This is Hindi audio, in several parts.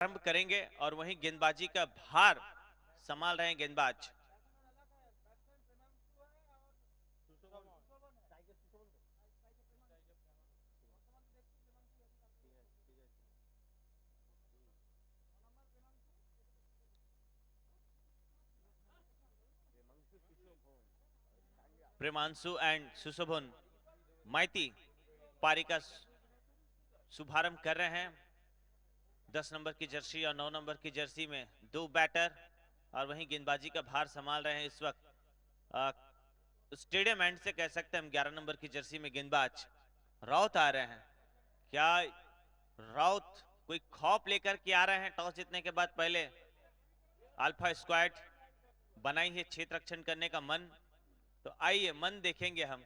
आरंभ करेंगे और वहीं गेंदबाजी का भार संभाल रहे हैं गेंदबाज। प्रेमांशु एंड सुशोभन माइती पारी का शुभारंभ कर रहे हैं। 10 नंबर की जर्सी और 9 नंबर की जर्सी में दो बैटर और वहीं गेंदबाजी का भार संभाल रहे हैं इस वक्त स्टेडियम एंड से कह सकते हैं हम। 11 नंबर की जर्सी में गेंदबाज राउत आ रहे हैं। क्या राउत कोई खौफ लेकर के आ रहे हैं? टॉस जीतने के बाद पहले अल्फा स्क्वाड बनाई है क्षेत्र रक्षण करने का मन, तो आइए मन देखेंगे हम।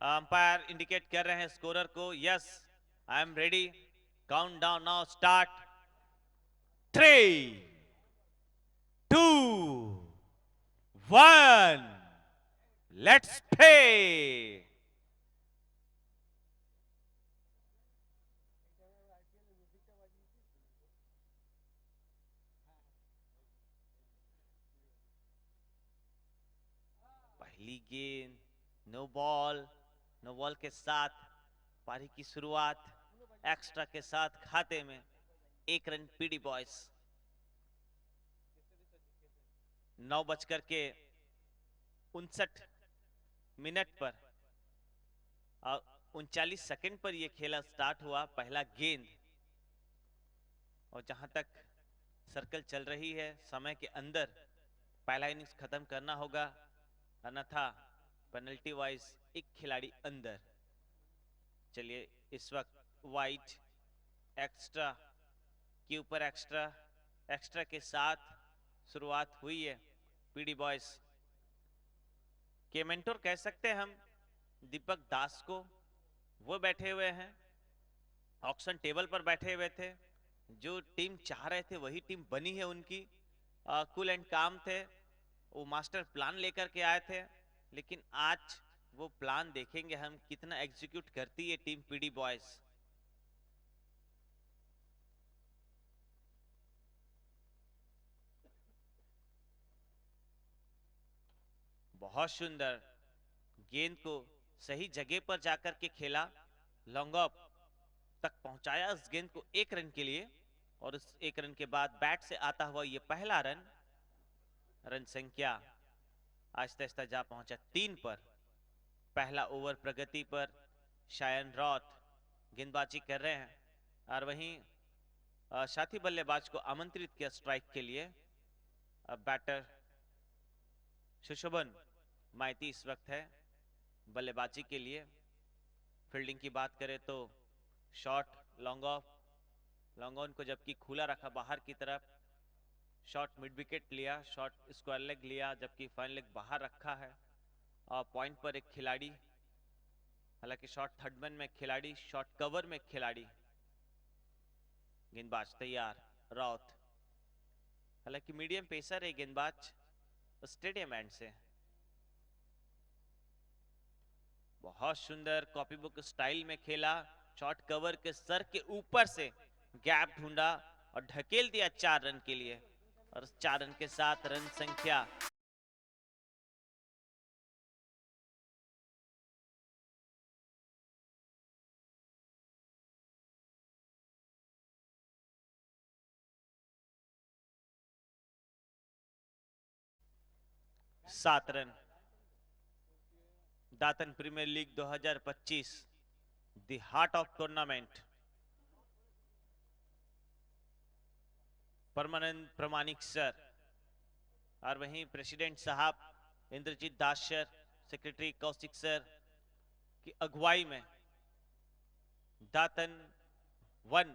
अंपायर इंडिकेट कर रहे हैं स्कोरर को, yes I am ready, count down now start, 3, 2, 1, let's play. पहली गेंद, नो बॉल के साथ पारी की शुरुआत एक्स्ट्रा के साथ खाते में 1 रन पीडी बॉयज। 9:59 पर 39 सेकंड पर यह खेला स्टार्ट हुआ पहला गेंद, और जहां तक सर्कल चल रही है समय के अंदर पहला इनिंग्स खत्म करना होगा, अन्यथा पेनल्टी वाइज एक खिलाड़ी अंदर। चलिए इस वक्त वाइट एक्स्ट्रा के ऊपर एक्स्ट्रा के साथ शुरुआत हुई है पीडी बॉयज के। मेंटोर कह सकते हैं हम दीपक दास को, वो बैठे हुए हैं ऑक्शन टेबल पर बैठे हुए थे। जो टीम चाह रहे थे वही टीम बनी है उनकी। कूल एंड काम थे, वो मास्टर प्लान लेकर के आए थे, लेकिन आज वो प्लान देखेंगे हम कितना एग्जीक्यूट करती है टीम पीडी बॉयज। बहुत सुंदर गेंद को सही जगह पर जाकर के खेला, लॉन्ग ऑफ तक पहुंचाया इस गेंद को 1 रन के लिए, और इस 1 रन के बाद बैट से आता हुआ ये पहला रन। रन संख्या आहिस्ता आहिस्ता जा पहुंचा 3 पर। पहला ओवर प्रगति पर शायन रॉथ गेंदबाजी कर रहे हैं, और वहीं साथी बल्लेबाज को आमंत्रित किया स्ट्राइक के लिए। अब बैटर सुशोभन माइती इस वक्त है बल्लेबाजी के लिए। फील्डिंग की बात करें तो शॉट लॉन्ग ऑन को जबकि खुला रखा बाहर की तरफ, शॉट मिड विकेट लिया, शॉट स्क्वायर लेग लिया, जबकि फाइन लेग बाहर रखा है। और पॉइंट पर एक खिलाड़ी, हालांकि शॉट थर्डमैन में खिलाड़ी, शॉट कवर में खिलाड़ी। गेंदबाज तैयार राउत, हालांकि मीडियम पेसर है गेंदबाज स्टेडियम एंड से। बहुत सुंदर कॉपी बुक स्टाइल में खेला, शॉट कवर के सर के ऊपर से गैप ढूंढा और ढकेल दिया 4 रन के लिए, और 4 रन के साथ रन संख्या सात run. Datan premier league 2025 the heart of tournament, Parmanand Pramanik sir और वहीं प्रेसिडेंट साहब Indrajit Das sir, secretary Kaushik sir की अगुवाई में दातन 1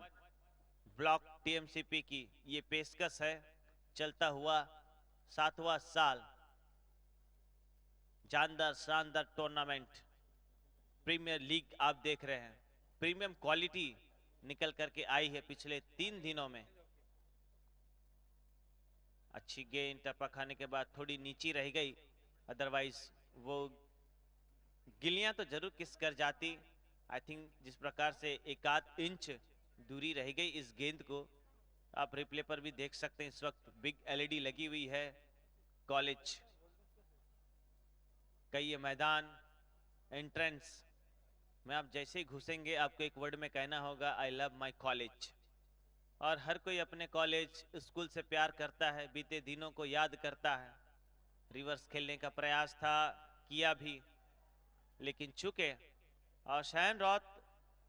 ब्लॉक टीएमसीपी की ये पेशकश है। चलता हुआ 7वां साल जानदार शानदार टूर्नामेंट प्रीमियर लीग आप देख रहे हैं। प्रीमियम क्वालिटी निकल करके आई है पिछले 3 दिनों में। अच्छी गेंद टप्पा खाने के बाद थोड़ी नीची रह गई, अदरवाइज वो गिलियां तो जरूर किस कर जाती। आई थिंक जिस प्रकार से 1 आध इंच दूरी रह गई इस गेंद को। आप रिप्ले पर भी देख सकते हैं, इस वक्त बिग एलईडी लगी हुई है कॉलेज का ये मैदान एंट्रेंस में। आप जैसे ही घुसेंगे आपको एक वर्ड में कहना होगा आई लव माई कॉलेज। और हर कोई अपने कॉलेज स्कूल से प्यार करता है, बीते दिनों को याद करता है। रिवर्स खेलने का प्रयास था, किया भी, लेकिन चुके। और शायन रॉथ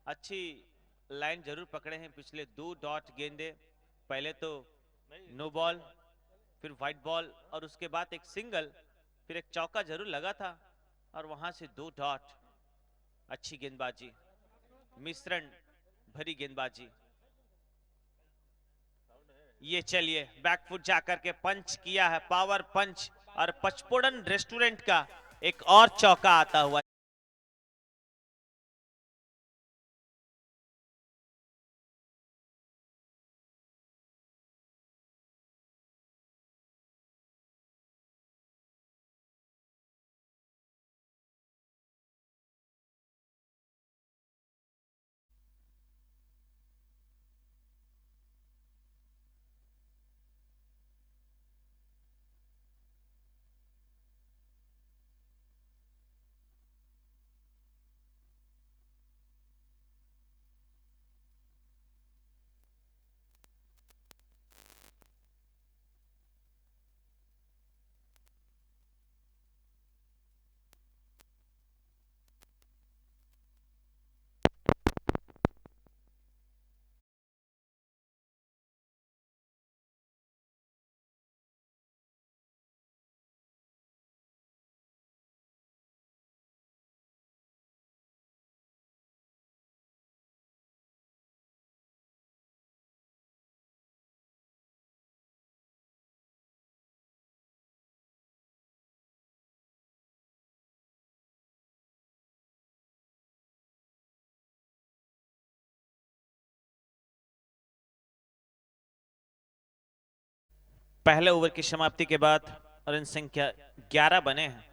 अच्छी लाइन जरूर पकड़े हैं। पिछले 2 डॉट गेंदे, पहले तो नो बॉल, फिर व्हाइट बॉल, और उसके बाद एक सिंगल, फिर एक चौका जरूर लगा था, और वहां से 2 डॉट। अच्छी गेंदबाजी, मिश्रण भरी गेंदबाजी। ये चलिए बैकफुट जाकर के पंच किया है, पावर पंच, और पचफोड़न रेस्टोरेंट का एक और चौका आता हुआ। पहले ओवर की समाप्ति के बाद रन संख्या 11 बने हैं।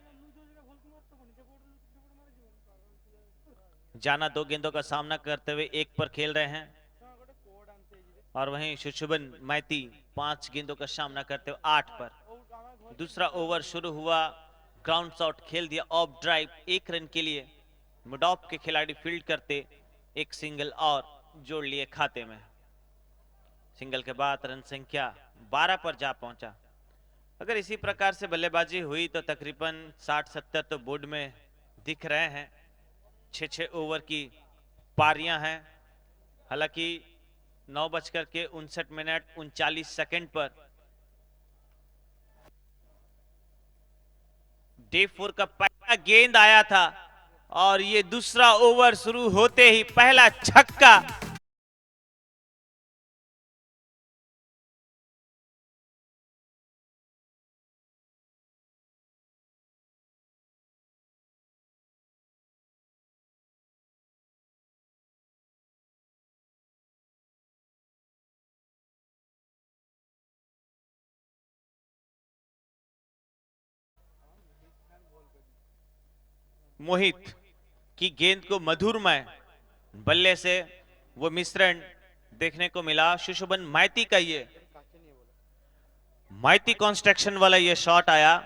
जाना 2 गेंदों का सामना करते हुए 1 पर खेल रहे हैं, और वहीं शुशुभन मैती 5 गेंदों का सामना करते हुए 8 पर। दूसरा ओवर शुरू हुआ, ग्राउंड शॉट खेल दिया ऑफ ड्राइव 1 रन के लिए। मिड ऑफ के खिलाड़ी फील्ड करते एक सिंगल और जोड़ लिए खाते में। सिंगल के बाद रन संख्या 12 पर जा पहुंचा। अगर इसी प्रकार से बल्लेबाजी हुई तो तकरीबन 60-70 तो बोर्ड में दिख रहे हैं। 6-6 ओवर की पारियां हैं। हालांकि 9:59 पर डे 4 का पहला गेंद आया था, और ये दूसरा ओवर शुरू होते ही पहला छक्का। मोहित की गेंद को मधुरमय बल्ले से वो मिश्रण देखने को मिला। शुशुभन मैती का ये मैती कंस्ट्रक्शन वाला ये शॉट आया।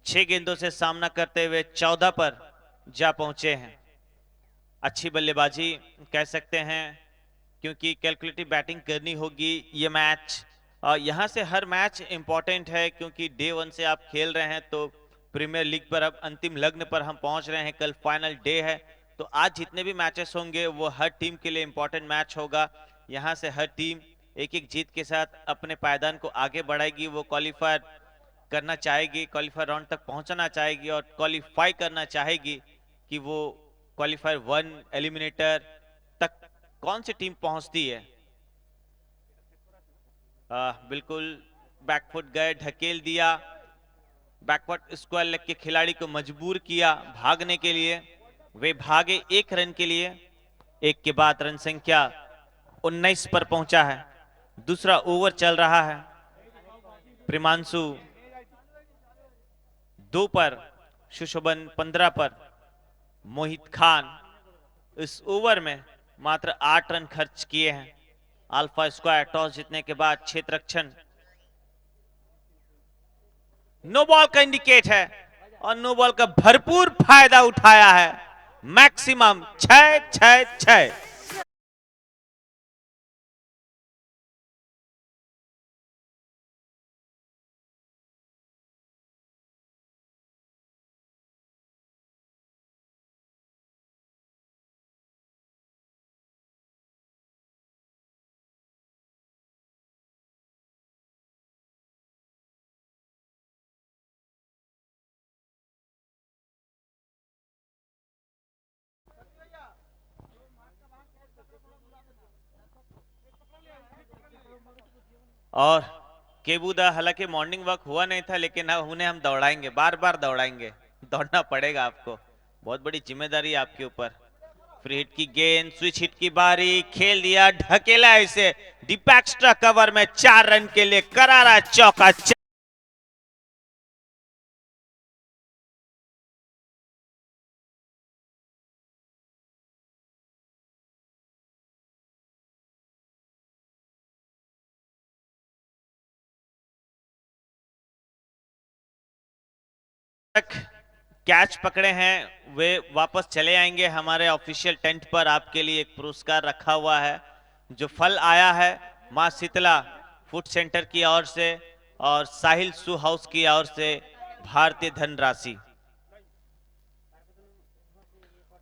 6 गेंदों से सामना करते हुए 14 पर जा पहुंचे हैं। अच्छी बल्लेबाजी कह सकते हैं, क्योंकि कैलकुलेटिव बैटिंग करनी होगी ये मैच। यहां से हर मैच इंपॉर्टेंट है, क्योंकि डे 1 से आप खेल रहे हैं, तो प्रीमियर लीग पर अब अंतिम लग्न पर हम पहुंच रहे हैं। कल फाइनल डे है, तो आज जितने भी मैचेस होंगे वो हर टीम के लिए इंपॉर्टेंट मैच होगा। यहां से हर टीम एक एक जीत के साथ अपने पायदान को आगे बढ़ाएगी। वो क्वालिफायर करना चाहेगी, क्वालिफायर राउंड तक पहुंचना चाहेगी, और क्वालिफाई करना चाहेगी कि वो क्वालिफायर 1 एलिमिनेटर तक कौन सी टीम पहुंचती है। बिल्कुल बैकफुट गए, ढकेल दिया, बैकवर्ड स्क्वायर लेग के खिलाड़ी को मजबूर किया भागने के लिए। वे भागे 1 रन के लिए। 1 के बाद रन संख्या 19 पर पहुंचा है। दूसरा ओवर चल रहा है। प्रिमांशु 2 पर, शुशोभन 15 पर। मोहित खान इस ओवर में मात्र 8 रन खर्च किए हैं। अल्फा स्क्वायर टॉस जीतने के बाद क्षेत्ररक्षण नो बॉल का इंडिकेट है और नो बॉल का भरपूर फायदा उठाया है। मैक्सिमम 6-6-6। और केबूदा हालांकि मॉर्निंग वॉक हुआ नहीं था, लेकिन अब उन्हें हम दौड़ाएंगे, बार बार दौड़ाएंगे। दौड़ना पड़ेगा आपको, बहुत बड़ी जिम्मेदारी है आपके ऊपर। फ्री हिट की गेंद, स्विच हिट की बारी, खेल दिया, ढकेला इसे डीप एक्स्ट्रा कवर में 4 रन के लिए करारा चौका। कैच पकड़े हैं वे वापस चले आएंगे हमारे ऑफिशियल टेंट पर। आपके लिए एक पुरस्कार रखा हुआ है जो फल आया है मां शीतला फूड सेंटर की ओर से और साहिल सू हाउस की ओर से भारतीय धनराशि।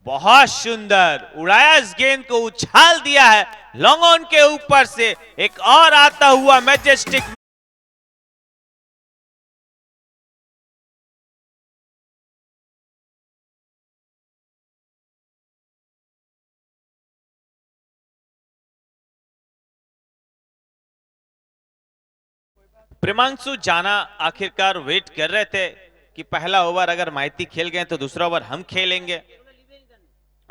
बहुत सुंदर उड़ाया, इस गेंद को उछाल दिया है लॉन्ग ऑन के ऊपर से। एक और आता हुआ मैजेस्टिक प्रेमांशु जाना आखिरकार वेट कर रहे थे कि पहला ओवर अगर माइती खेल गए तो दूसरा ओवर हम खेलेंगे।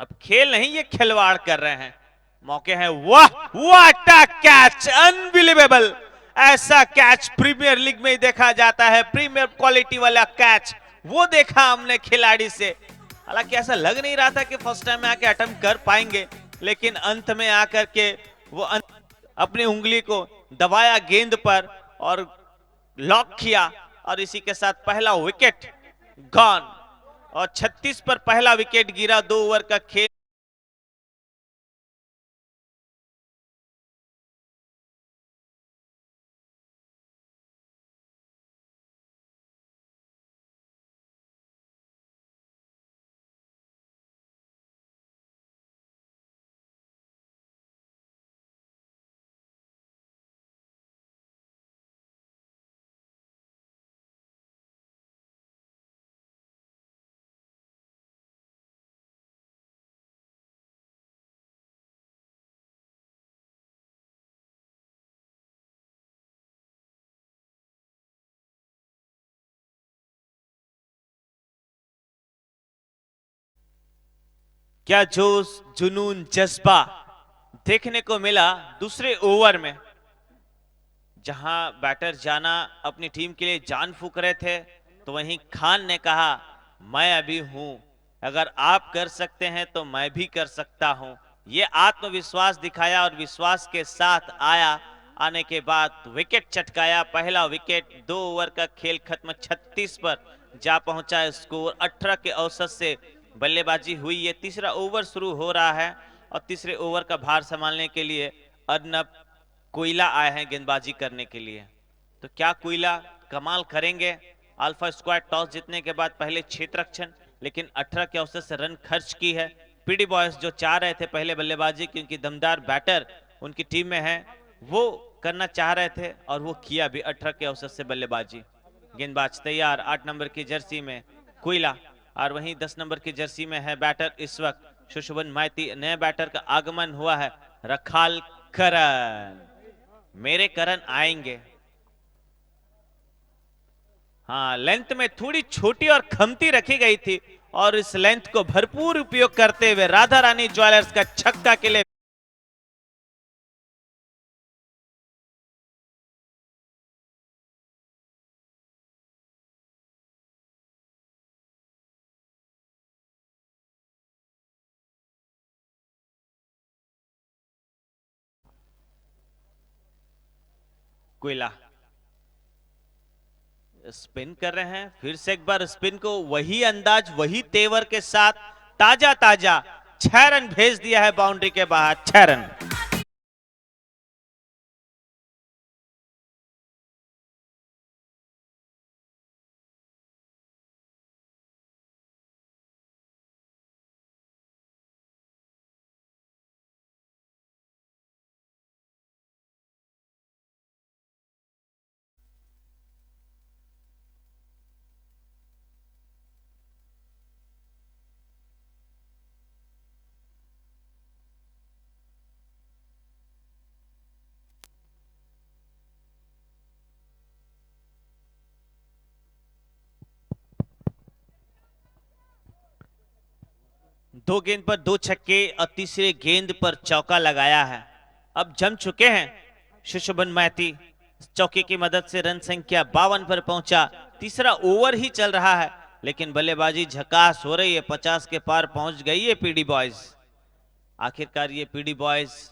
अब खेल नहीं, ये खिलवाड़ कर रहे हैं। मौके हैं, वाह व्हाट अ कैच, अनबिलीवेबल। ऐसा कैच प्रीमियर लीग में ही देखा जाता है, प्रीमियर क्वालिटी वाला कैच वो देखा हमने खिलाड़ी से। हालांकि ऐसा लग नहीं रहा था कि फर्स्ट टाइम में आके अटेम्प्ट कर पाएंगे, लेकिन अंत में आकर के वो अपनी उंगली को दबाया गेंद पर और लॉक किया और इसी के साथ पहला विकेट गॉन। और 36 पर पहला विकेट गिरा 2 ओवर का खेल। क्या जोश, जुनून, जज्बा देखने को मिला दूसरे ओवर में, जहां बैटर जाना अपनी टीम के लिए जान फूंक रहे थे, तो वहीं खान ने कहा मैं अभी हूं, अगर आप कर सकते हैं तो मैं भी कर सकता हूं। ये आत्मविश्वास दिखाया और विश्वास के साथ आया। आने के बाद विकेट चटकाया, पहला विकेट। 2 ओवर का खेल खत्म, 36 पर जा पहुंचा स्कोर। 18 के औसत से बल्लेबाजी हुई। ये तीसरा ओवर शुरू हो रहा है और तीसरे ओवर का भार संभालने के लिए अर्नब कोयला आए हैं गेंदबाजी करने के लिए। तो क्या कोयला कमाल करेंगे? अल्फा स्क्वाड टॉस जीतने के बाद पहले क्षेत्ररक्षण, लेकिन 18 के औसत से रन खर्च की है। पीडी बॉयज जो चाह रहे थे पहले बल्लेबाजी, क्योंकि दमदार बैटर उनकी टीम में है, वो करना चाह रहे थे और वो किया भी 18 के औसत से बल्लेबाजी। गेंदबाज तैयार 8 नंबर की जर्सी में कोयला, और वहीं 10 नंबर की जर्सी में है बैटर इस वक्त सुशोभन माइती। नए बैटर का आगमन हुआ है, रखाल करन। मेरे करन आएंगे। हाँ, लेंथ में थोड़ी छोटी और खमती रखी गई थी और इस लेंथ को भरपूर उपयोग करते हुए राधा रानी ज्वेलर्स का छक्का के लिए कोयला स्पिन कर रहे हैं, फिर से एक बार स्पिन को वही अंदाज वही तेवर के साथ ताजा ताजा 6 रन भेज दिया है बाउंड्री के बाहर। 6 रन। दो गेंद पर 2 छक्के और तीसरे गेंद पर चौका लगाया है। अब जम चुके हैं सुशोभन मैती। चौके की मदद से रन संख्या 52 पर पहुंचा। तीसरा ओवर ही चल रहा है लेकिन बल्लेबाजी झकास हो रही है। 50 के पार पहुंच गई है पीडी बॉयज। आखिरकार ये पीडी बॉयज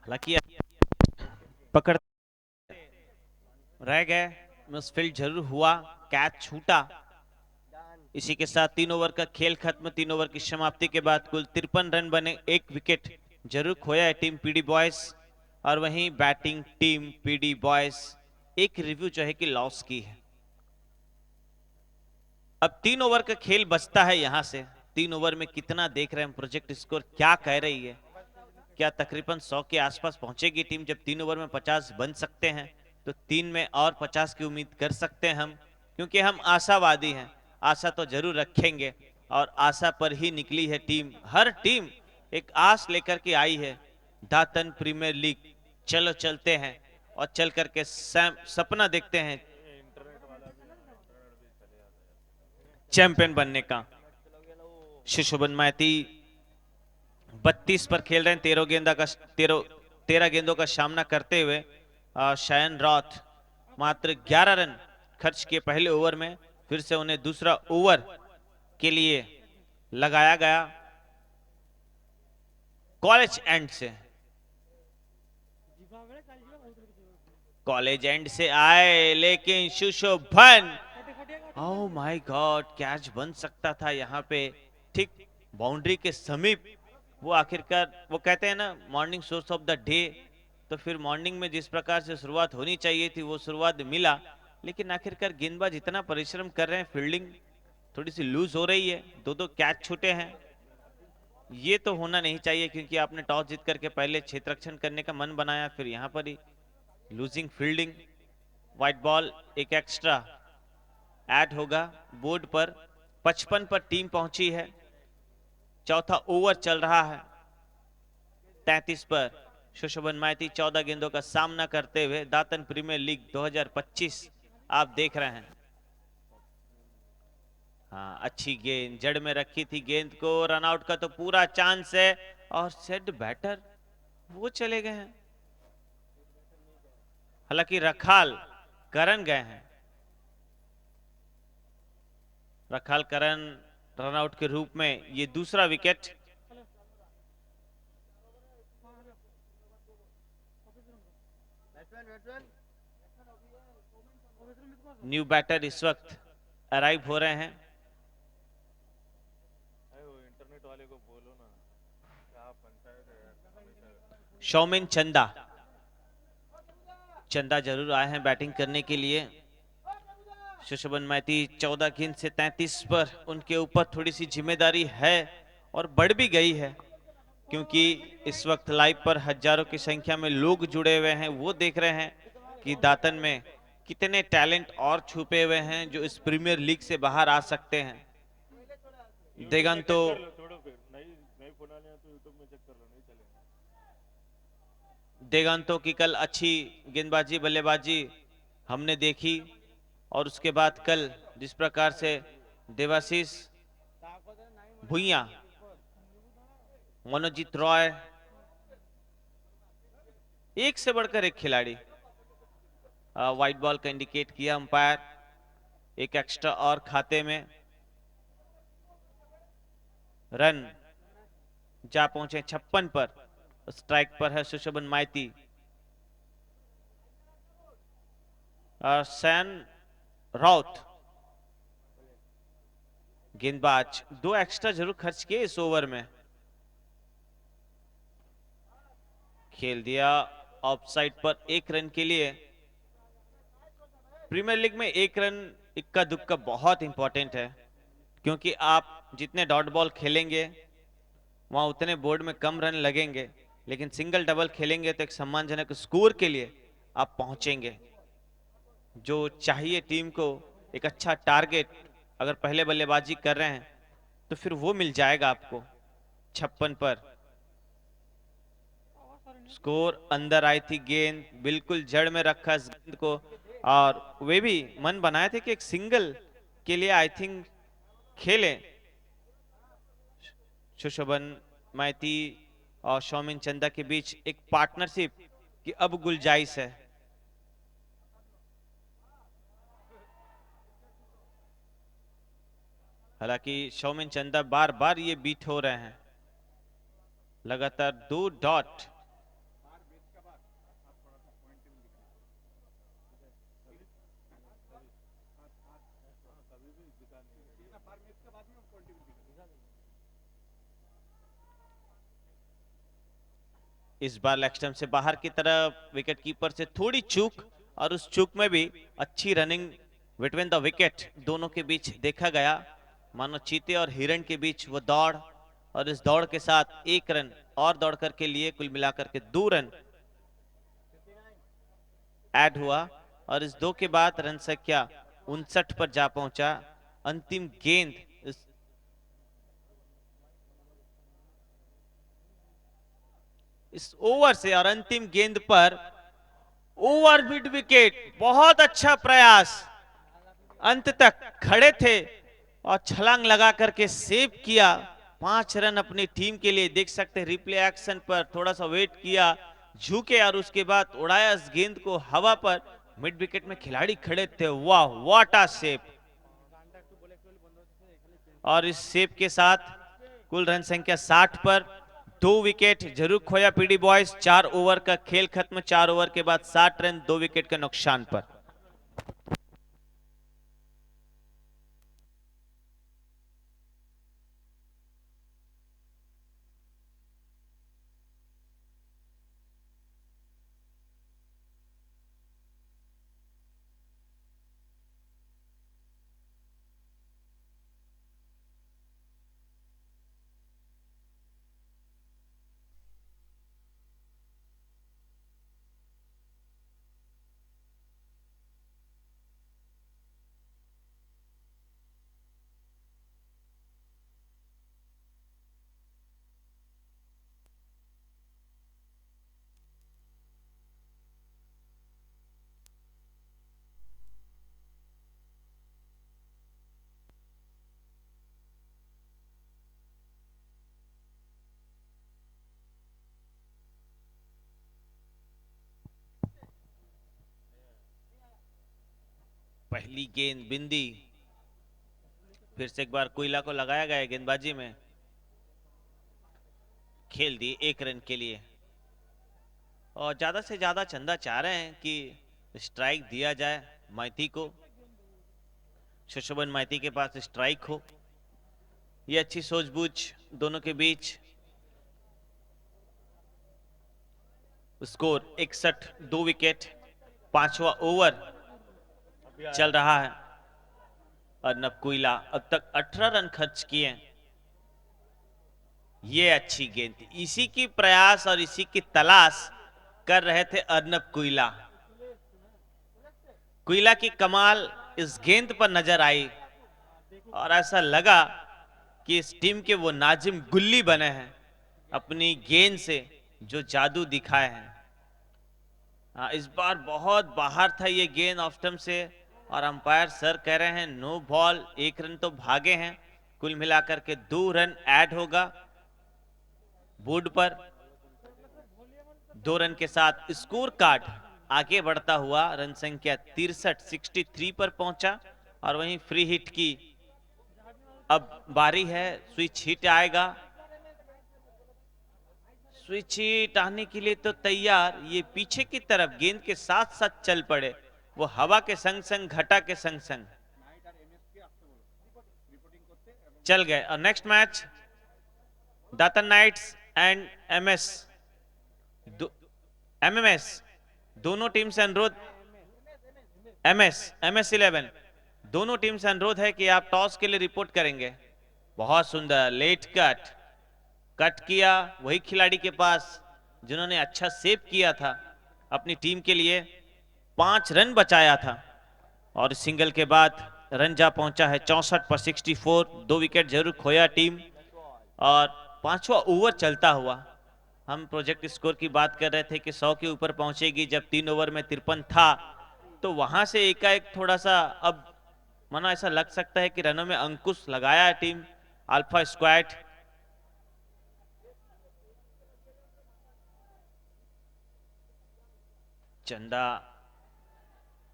हालांकि पकड़ रह गए। मिसफील्ड जरूर हुआ, कैच छूटा। इसी के साथ 3 ओवर का खेल खत्म। 3 ओवर की समाप्ति के बाद कुल 53 रन बने। 1 विकेट जरूर खोया है टीम पीडी बॉयज और वहीं बैटिंग टीम पीडी बॉयज एक रिव्यू जो है कि लॉस की है। अब 3 ओवर का खेल बचता है। यहां से 3 ओवर में कितना देख रहे हैं प्रोजेक्ट स्कोर क्या कह रही है? क्या तकरीबन 100 के आसपास पहुंचेगी टीम? जब 3 ओवर में 50 बन सकते हैं तो 3 में और 50 की उम्मीद कर सकते हैं हम, क्योंकि हम आशावादी हैं। आशा तो जरूर रखेंगे और आशा पर ही निकली है टीम। हर टीम एक आस लेकर के आई है। दातन प्रीमियर लीग, चलो चलते हैं और चल करके सपना देखते हैं चैंपियन बनने का। सुशोभन मैती 32 पर खेल रहे हैं। 13 गेंदों का सामना करते हुए शायन रॉथ मात्र 11 रन खर्च किए पहले ओवर में। फिर से उन्हें दूसरा ओवर के लिए लगाया गया कॉलेज एंड से। कॉलेज एंड से आए लेकिन सुशोभन, ओह माय गॉड, कैच बन सकता था यहां पे ठीक बाउंड्री के समीप। वो आखिरकार वो कहते हैं ना morning source of the day, तो फिर मॉर्निंग में जिस प्रकार से शुरुआत होनी चाहिए थी वो शुरुआत मिला। लेकिन आखिरकार गेंदबाज इतना परिश्रम कर रहे हैं, फील्डिंग थोड़ी सी लूज हो रही है। 2-2 कैच छूटे हैं। ये तो होना नहीं चाहिए क्योंकि आपने टॉस जीत करके पहले क्षेत्र रक्षण करने का मन बनाया, फिर यहां पर ही लूजिंग फील्डिंग। व्हाइट बॉल एक एक्स्ट्रा ऐड होगा बोर्ड पर। 55 पर टीम पहुंची है। चौथा ओवर चल रहा है 33 पर। सुशोभन माइती 14 गेंदों का सामना करते हुए दातन प्रीमियर लीग 2025 आप देख रहे हैं। हाँ, अच्छी गेंद जड़ में रखी थी गेंद को, रनआउट का तो पूरा चांस है और सेट बैटर वो चले गए हैं। हालांकि रखाल करण गए हैं, रखाल करण रनआउट के रूप में ये दूसरा विकेट। न्यू बैटर इस वक्त अराइव हो रहे हैं। इंटरनेट वाले को बोलो ना, क्या पंचायत है। शौमिन चंदा, चंदा जरूर आए हैं बैटिंग करने के लिए। सुशोभन माइती 14 गेंद से 33 पर, उनके ऊपर थोड़ी सी जिम्मेदारी है और बढ़ भी गई है, क्योंकि इस वक्त लाइव पर हजारों की संख्या में लोग जुड़े हुए हैं। वो देख रहे हैं कि दातन में कितने टैलेंट और छुपे हुए हैं जो इस प्रीमियर लीग से बाहर आ सकते हैं। देगंतो देगंतो की कल अच्छी गेंदबाजी बल्लेबाजी हमने देखी, और उसके बाद कल जिस प्रकार से देवाशीष भुइया, मनोजीत रॉय, एक से बढ़कर एक खिलाड़ी, व्हाइट बॉल का इंडिकेट किया अंपायर, एक एक्स्ट्रा और खाते में। रन जा पहुंचे 56 पर, स्ट्राइक पर है सुशोभन माइती। सैन राउत गेंदबाज, 2 एक्स्ट्रा जरूर खर्च किए इस ओवर में। खेल दिया ऑफसाइड पर 1 रन के लिए। प्रीमियर लीग में 1 रन इक्का दुक्का बहुत इंपॉर्टेंट है, क्योंकि आप जितने डॉट बॉल खेलेंगे वहां उतने बोर्ड में कम रन लगेंगे, लेकिन सिंगल डबल खेलेंगे तो एक सम्मानजनक स्कोर के लिए आप पहुंचेंगे। जो चाहिए टीम को, एक अच्छा टारगेट अगर पहले बल्लेबाजी कर रहे हैं तो फिर वो मिल जाएगा आपको। 56 पर स्कोर, अंदर आई थी गेंद, बिल्कुल जड़ में रखा इस गेंद को, और वे भी मन बनाए थे कि एक सिंगल के लिए आई थिंक खेले। सुशोभन माइती और शौमिन चंदा के बीच एक पार्टनरशिप की अब गुंजाइश है। हालांकि शौमिन चंदा बार बार ये बीट हो रहे हैं, लगातार 2 डॉट। इस बार लेग स्टंप से बाहर की तरफ, विकेट कीपर से थोड़ी चूक, और उस चूक में भी अच्छी रनिंग बिटवीन द विकेट दोनों के बीच देखा गया। मानो चीते और हिरण के बीच वो दौड़, और इस दौड़ के साथ 1 रन और दौड़ करके लिए कुल मिलाकर के 2 रन ऐड हुआ, और इस 2 के बाद रन संख्या 59 पर जा पहुंचा। अंतिम गेंद इस ओवर से, और अंतिम गेंद पर ओवर मिड विकेट, बहुत अच्छा प्रयास, अंत तक खड़े थे और छलांग लगा करके सेव किया। 5 रन अपनी टीम के लिए। देख सकते हैं रिप्ले एक्शन पर, थोड़ा सा वेट किया, झुके और उसके बाद उड़ाया इस गेंद को हवा पर। मिड विकेट में खिलाड़ी खड़े थे, वाह व्हाट अ सेव। और इस सेव के साथ कुल रन संख्या 60 पर 2 विकेट जरूर खोया पीडी बॉयज। 4 ओवर का खेल खत्म, 4 ओवर के बाद 60 रन 2 विकेट के नुकसान पर। पहली गेंद बिंदी, फिर से एक बार कोयला को लगाया गया गेंदबाजी में, खेल दी 1 रन के लिए। और ज्यादा से ज्यादा चंदा चाह रहे हैं कि स्ट्राइक दिया जाए माइती को, शशोभन माइती के पास स्ट्राइक हो। ये अच्छी सूझबूझ दोनों के बीच। स्कोर 61, 2 विकेट, 5वां ओवर चल रहा है। अर्नब कोयला अब तक 18 रन खर्च किए। ये अच्छी गेंद थी, इसी की प्रयास और इसी की तलाश कर रहे थे अर्नब कोयला। कोयला की कमाल इस गेंद पर नजर आई और ऐसा लगा कि इस टीम के वो नाजिम गुल्ली बने हैं अपनी गेंद से, जो जादू दिखाए हैं। इस बार बहुत बाहर था ये गेंद ऑफ स्टंप से, और अंपायर सर कह रहे हैं नो बॉल। 1 रन तो भागे हैं, कुल मिलाकर के 2 रन ऐड होगा बोर्ड पर। 2 रन के साथ स्कोर कार्ड आगे बढ़ता हुआ रन संख्या 63 पर पहुंचा। और वहीं फ्री हिट की अब बारी है, स्विच हिट आएगा। स्विच हिट आने के लिए तो तैयार, ये पीछे की तरफ गेंद के साथ साथ चल पड़े, वो हवा के संग संग घटा के संग संग चल गए। और नेक्स्ट मैच दातन नाइट्स एंड एमएमएस, दोनों टीम से अनुरोध, एमएस 11, दोनों टीम से अनुरोध है कि आप टॉस के लिए रिपोर्ट करेंगे। बहुत सुंदर लेट कट किया वही खिलाड़ी के पास जिन्होंने अच्छा सेव किया था, अपनी टीम के लिए 5 रन बचाया था। और सिंगल के बाद रन जा पहुंचा है 64 पर 64, 2 विकेट जरूर खोया टीम। और 5वां ओवर चलता हुआ, हम प्रोजेक्ट स्कोर की बात कर रहे थे कि 100 के ऊपर पहुंचेगी, जब 3 ओवर में 53 था, तो वहां से एकाएक थोड़ा सा अब माना ऐसा लग सकता है कि रनों में अंकुश लगाया है टीम अल्फा स्क्वाड। चंदा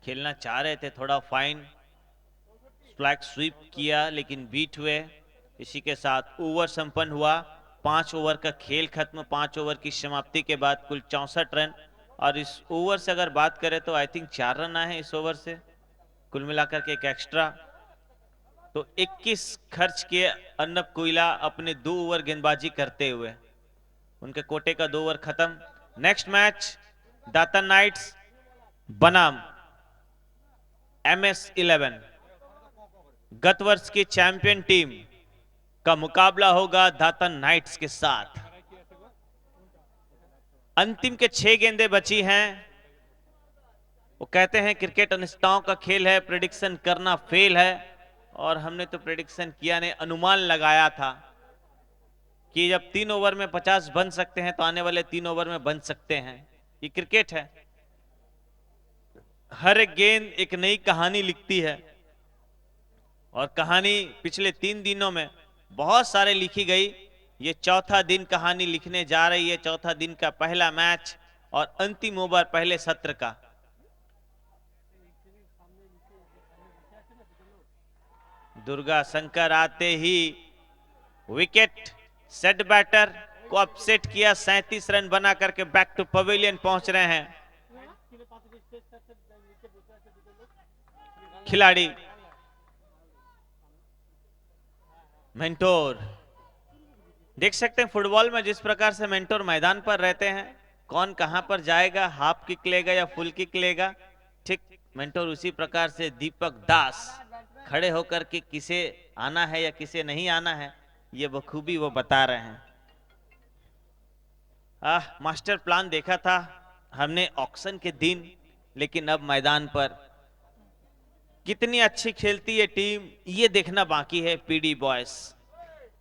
खेलना चाह रहे थे, थोड़ा फाइन फ्लैग स्वीप किया लेकिन बीट हुए। इसी के साथ ओवर संपन्न हुआ, 5 ओवर का खेल खत्म। 5 ओवर की समाप्ति के बाद कुल 64 रन। और इस ओवर से अगर बात करें तो आई थिंक 4 रन आए हैं इस ओवर से, कुल मिलाकर के एक एक्स्ट्रा। तो 21 खर्च किए अर्नब कोयला अपने 2 ओवर गेंदबाजी करते हुए, उनके कोटे का 2 ओवर खत्म। नेक्स्ट मैच दातन नाइट्स बनाम एमएस 11, गत वर्ष की चैंपियन टीम का मुकाबला होगा दातन नाइट्स के साथ। अंतिम के 6 गेंदें बची हैं। वो कहते हैं क्रिकेट अनिश्चितताओं का खेल है, प्रेडिक्शन करना फेल है। और हमने तो प्रेडिक्शन किया नहीं, अनुमान लगाया था कि जब 3 ओवर में 50 बन सकते हैं तो आने वाले 3 ओवर में बन सकते हैं। ये क्रिकेट है, हर एक गेंद एक नई कहानी लिखती है। और कहानी पिछले 3 दिनों में बहुत सारे लिखी गई, ये चौथा दिन कहानी लिखने जा रही है। चौथा दिन का पहला मैच और अंतिम ओवर पहले सत्र का। दुर्गा शंकर आते ही विकेट, सेट बैटर को अपसेट किया, 37 रन बना करके बैक टू पवेलियन पहुंच रहे हैं खिलाड़ी। मेंटोर देख सकते हैं फुटबॉल में जिस प्रकार से मेंटोर मैदान पर रहते हैं, कौन कहां पर जाएगा, हाफ किक लेगा या फुल किक लेगा, ठीक मेंटोर उसी प्रकार से दीपक दास खड़े होकर के किसे आना है या किसे नहीं आना है ये बखूबी वो बता रहे हैं। मास्टर प्लान देखा था हमने ऑक्शन के दिन, लेकिन अब मैदान पर कितनी अच्छी खेलती है टीम ये देखना बाकी है पीडी बॉयज।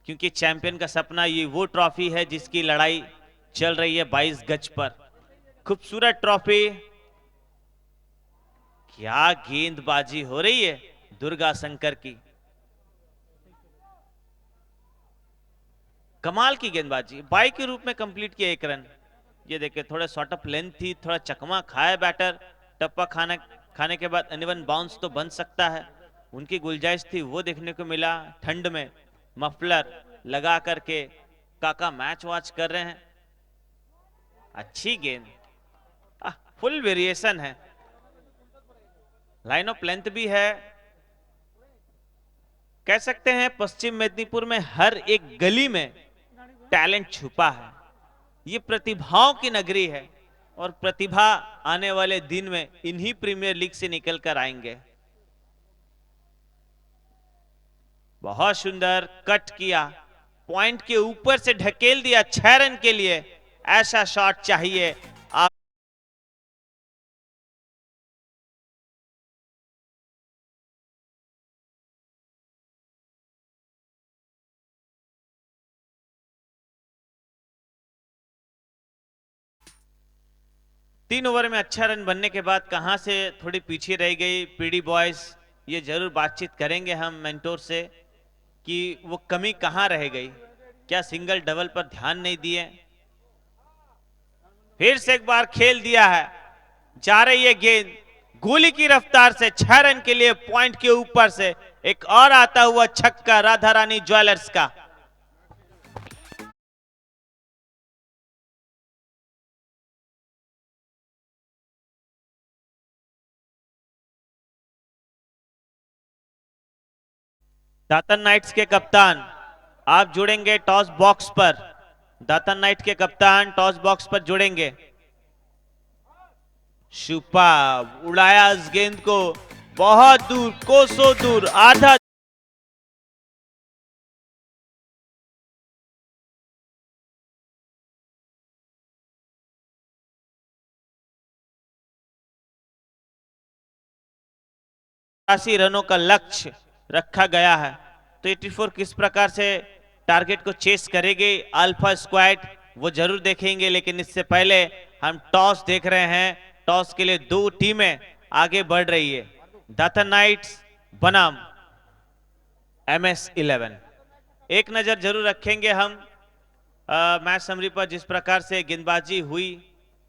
क्योंकि चैंपियन का सपना ये वो ट्रॉफी है जिसकी लड़ाई चल रही है 22 गज पर। खूबसूरत ट्रॉफी, क्या गेंदबाजी हो रही है दुर्गा शंकर की, कमाल की गेंदबाजी। बाई के रूप में कंप्लीट किया 1 रन। ये देखिए थोड़ा शॉर्ट ऑफ लेंथ थी, थोड़ा चकमा खाया बैटर, टप्पा खाना खाने के बाद अनइवन बाउंस तो बन सकता है, उनकी गुंजाइश थी वो देखने को मिला। ठंड में मफलर लगा करके काका मैच वॉच कर रहे हैं। अच्छी गेंद, फुल वेरिएशन है, लाइन ऑफ लेंथ भी है। कह सकते हैं पश्चिम मेदिनीपुर में हर एक गली में टैलेंट छुपा है। ये प्रतिभाओं की नगरी है और प्रतिभा आने वाले दिन में इन्हीं प्रीमियर लीग से निकल कर आएंगे। बहुत सुंदर कट किया, पॉइंट के ऊपर से ढकेल दिया 6 रन के लिए। ऐसा शॉट चाहिए आप। तीन ओवर में अच्छा रन बनने के बाद कहां से थोड़ी पीछे रह गई पीडी बॉयज, ये जरूर बातचीत करेंगे हम मेंटोर से कि वो कमी कहां रह गई, क्या सिंगल डबल पर ध्यान नहीं दिए। फिर से एक बार खेल दिया है, जा रही है गेंद गोली की रफ्तार से 6 रन के लिए। पॉइंट के ऊपर से एक और आता हुआ छक्का राधा रानी ज्वेलर्स का। दातन नाइट्स के कप्तान आप जुड़ेंगे टॉस बॉक्स पर। दातन नाइट के कप्तान टॉस बॉक्स पर जुड़ेंगे। शुपा उड़ाया इस गेंद को बहुत दूर, कोसों दूर, आधा। रनों का लक्ष्य रखा गया है, तो 84 किस प्रकार से टारगेट को चेस करेगी अल्फा स्क्वाड वो जरूर देखेंगे। लेकिन इससे पहले हम टॉस देख रहे हैं। टॉस के लिए दो टीमें आगे बढ़ रही है, दातन नाइट्स बनाम MS11। एक नजर जरूर रखेंगे हम मैच समरी पर, जिस प्रकार से गेंदबाजी हुई,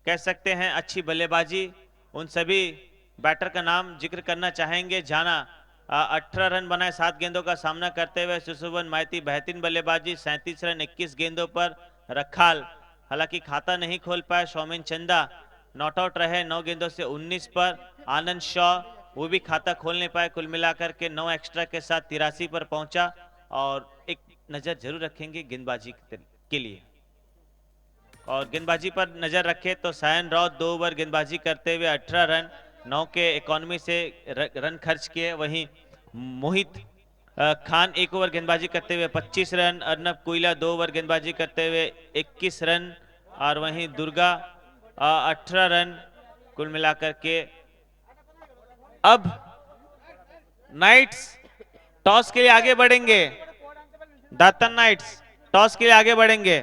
कह सकते हैं अच्छी बल्लेबाजी। उन सभी बैटर का नाम जिक्र करना चाहेंगे। जाना 18 रन बनाए 7 गेंदों का सामना करते हुए सुशोभन माइती, बेहतरीन बल्लेबाजी 37 रन 21 गेंदों पर। रखाल हालांकि खाता नहीं खोल पाए। सौमिन चंदा नॉट आउट रहे 9 गेंदों से 19 पर। आनंद शॉ वो भी खाता खोल नहीं पाए, कुल मिलाकर के 9 एक्स्ट्रा के साथ 83 पर पहुंचा। और एक नजर जरूर रखेंगे गेंदबाजी के लिए। और गेंदबाजी पर नजर रखें तो सायन राउत 2 ओवर गेंदबाजी करते हुए 18 रन 9 के इकोनॉमी से रन खर्च किए। वहीं मोहित खान 1 ओवर गेंदबाजी करते हुए 25 रन। अर्नब कोयला 2 ओवर गेंदबाजी करते हुए 21 रन। और वहीं दुर्गा 18 रन। कुल मिलाकर के अब नाइट्स टॉस के लिए आगे बढ़ेंगे। दातन नाइट्स टॉस के लिए आगे बढ़ेंगे।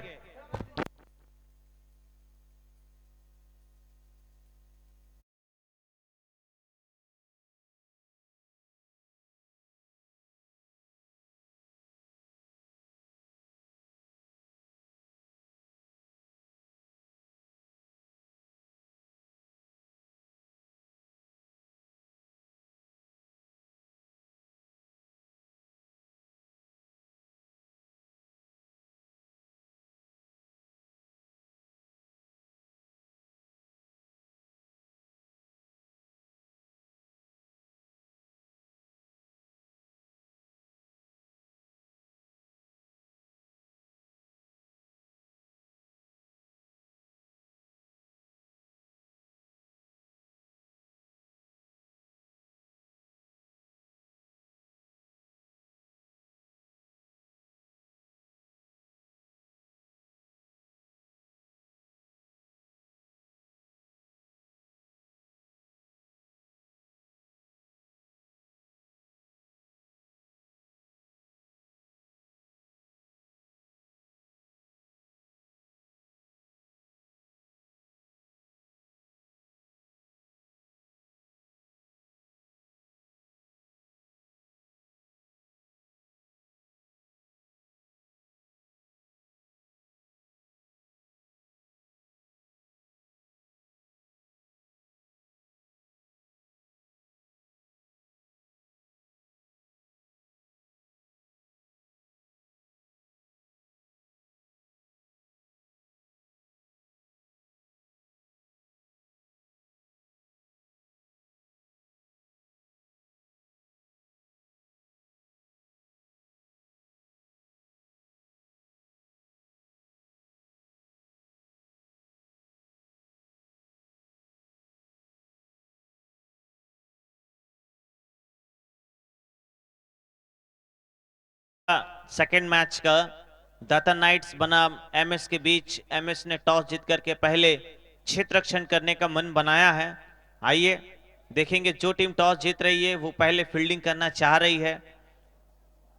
सेकेंड मैच का दाता नाइट्स बनाम एमएस के बीच। एमएस ने टॉस जीत करके पहले क्षेत्र रक्षण करने का मन बनाया है। आइए देखेंगे, जो टीम टॉस जीत रही है वो पहले फील्डिंग करना चाह रही है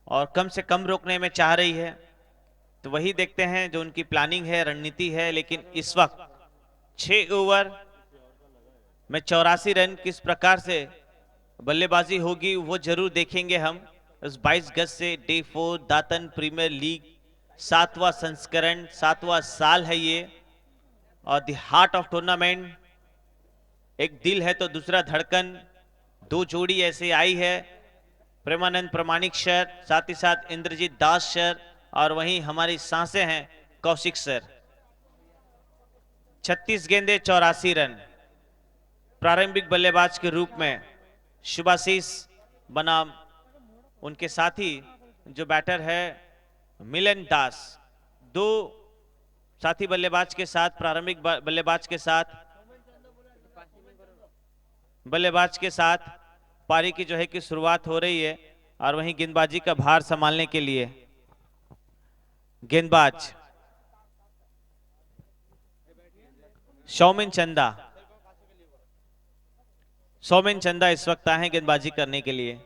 और कम से कम रोकने में चाह रही है, तो वही देखते हैं जो उनकी प्लानिंग है, रणनीति है। लेकिन इस वक्त 6 ओवर में 84 रन किस प्रकार से बल्लेबाजी होगी वो जरूर देखेंगे हम। इस 22 गज से डे 4 दातन प्रीमियर लीग 7वां संस्करण, 7वां साल है ये, और द हार्ट ऑफ टूर्नामेंट। एक दिल है तो दूसरा धड़कन, दो जोड़ी ऐसे आई है। प्रेमानंद प्रमाणिक सर, साथ ही साथ इंद्रजीत दास सर, और वहीं हमारी सांसें हैं कौशिक सर। 36 गेंदे 84 रन। प्रारंभिक बल्लेबाज के रूप में शुभाशीष बनाम उनके साथी जो बैटर है मिलन दास, दो साथी बल्लेबाज के साथ, प्रारंभिक बल्लेबाज के साथ पारी की जो है कि शुरुआत हो रही है। और वहीं गेंदबाजी का भार संभालने के लिए गेंदबाज सौमिन चंदा इस वक्त आए हैं गेंदबाजी करने के लिए।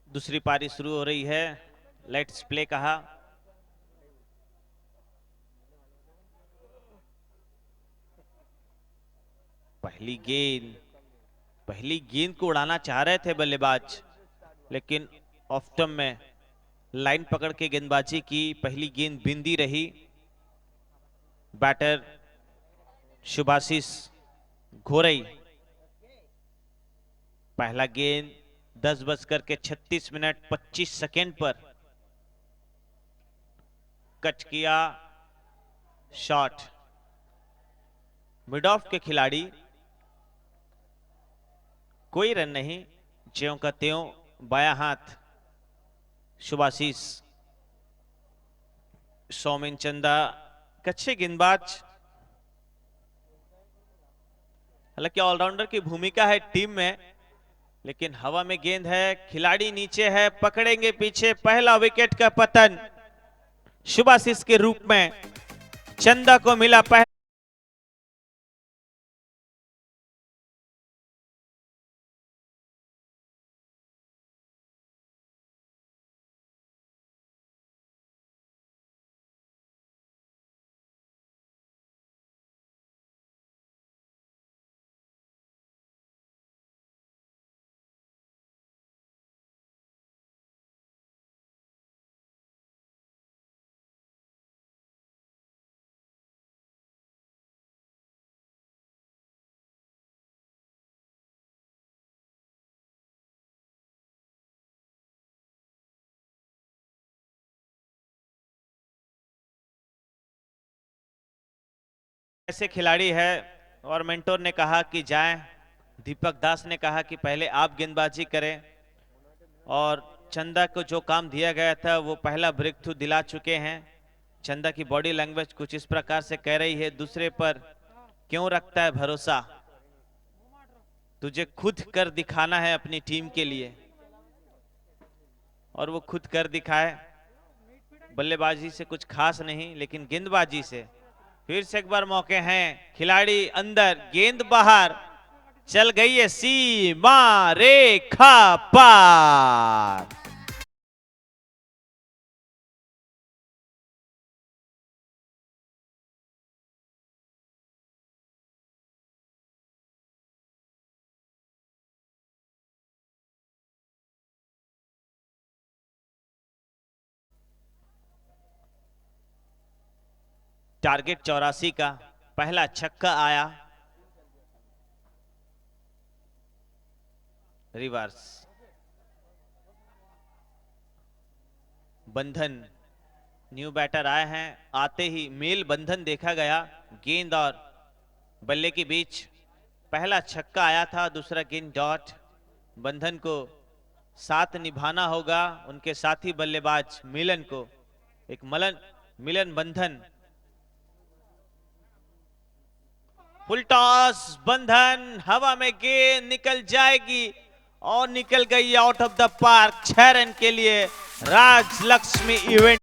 दूसरी पारी शुरू हो रही है, लेट्स प्ले कहा। पहली गेंद को उड़ाना चाह रहे थे बल्लेबाज, लेकिन ऑफ टर्म में लाइन पकड़ के गेंदबाजी की। पहली गेंद बिंदी रही। बैटर शुभाशीष घोरई। पहला गेंद 10:36 पर कट किया। शॉट मिड ऑफ के खिलाड़ी, कोई रन नहीं, ज्यों का त्यों बाया हाथ शुभाशीष। सौमिन चंदा अच्छे गेंदबाज, हालांकि ऑलराउंडर की भूमिका है टीम में, लेकिन हवा में गेंद है, खिलाड़ी नीचे है, पकड़ेंगे पीछे। पहला विकेट का पतन शुभाशीष के रूप में चंदा को मिला। ऐसे खिलाड़ी है, और मेंटोर ने कहा कि जाएं। दीपक दास ने कहा कि पहले आप गेंदबाजी करें, और चंदा को जो काम दिया गया था वो पहला ब्रेक थ्रू दिला चुके हैं। चंदा की बॉडी लैंग्वेज कुछ इस प्रकार से कह रही है, दूसरे पर क्यों रखता है भरोसा, तुझे खुद कर दिखाना है अपनी टीम के लिए। और वो खुद कर दिखाए। बल्लेबाजी से कुछ खास नहीं, लेकिन गेंदबाजी से फिर से एक बार मौके हैं। खिलाड़ी अंदर, गेंद बाहर, चल गई है सीमा रेखा पार। टारगेट 84 का पहला छक्का आया। रिवर्स बंधन न्यू बैटर आए हैं, आते ही मेल बंधन देखा गया। गेंद और बल्ले के बीच पहला छक्का आया था, दूसरा गेंद डॉट। बंधन को साथ निभाना होगा, उनके साथी बल्लेबाज मिलन को। एक मिलन बंधन, फुल टॉस, बंधन हवा में, गेंद निकल जाएगी और निकल गई out of the park. 6 run के लिए राज लक्ष्मी इवेंट।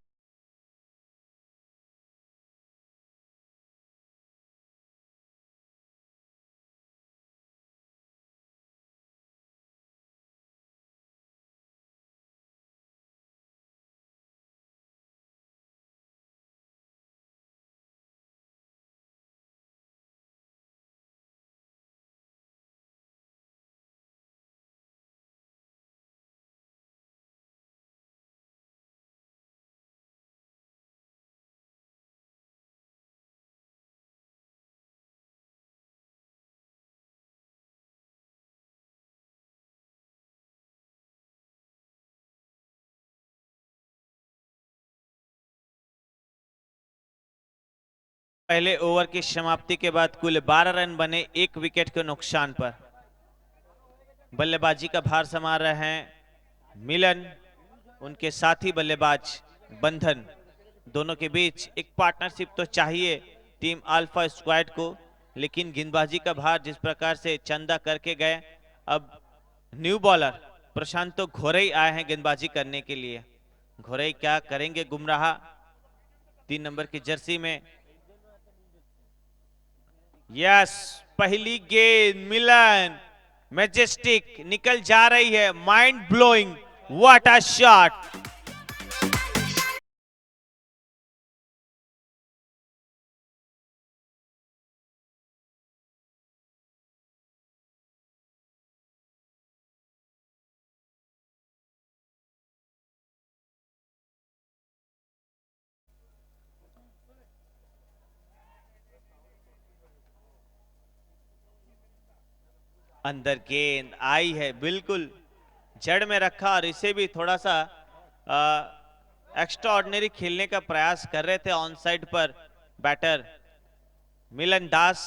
पहले ओवर की समाप्ति के बाद कुल 12 रन बने, 1 विकेट के नुकसान पर। बल्लेबाजी का भार संभाल रहे हैं मिलन, उनके साथी बल्लेबाज बंधन। दोनों के बीच एक पार्टनरशिप तो चाहिए टीम अल्फा स्क्वाड को, लेकिन गेंदबाजी का भार जिस प्रकार से चंदा करके गए, अब न्यू बॉलर प्रशांतो घोरई आए हैं गेंदबाजी करने के लिए। घोरई क्या करेंगे गुमराह 3 नंबर की जर्सी में। यस, पहली गेंद मिलन, मैजेस्टिक निकल जा रही है, mind blowing, what a shot. अंदर गेंद आई है, बिल्कुल जड़ में रखा, और इसे भी थोड़ा सा एक्स्ट्रा ऑर्डिनरी खेलने का प्रयास कर रहे थे ऑन साइड पर batter Milan Das.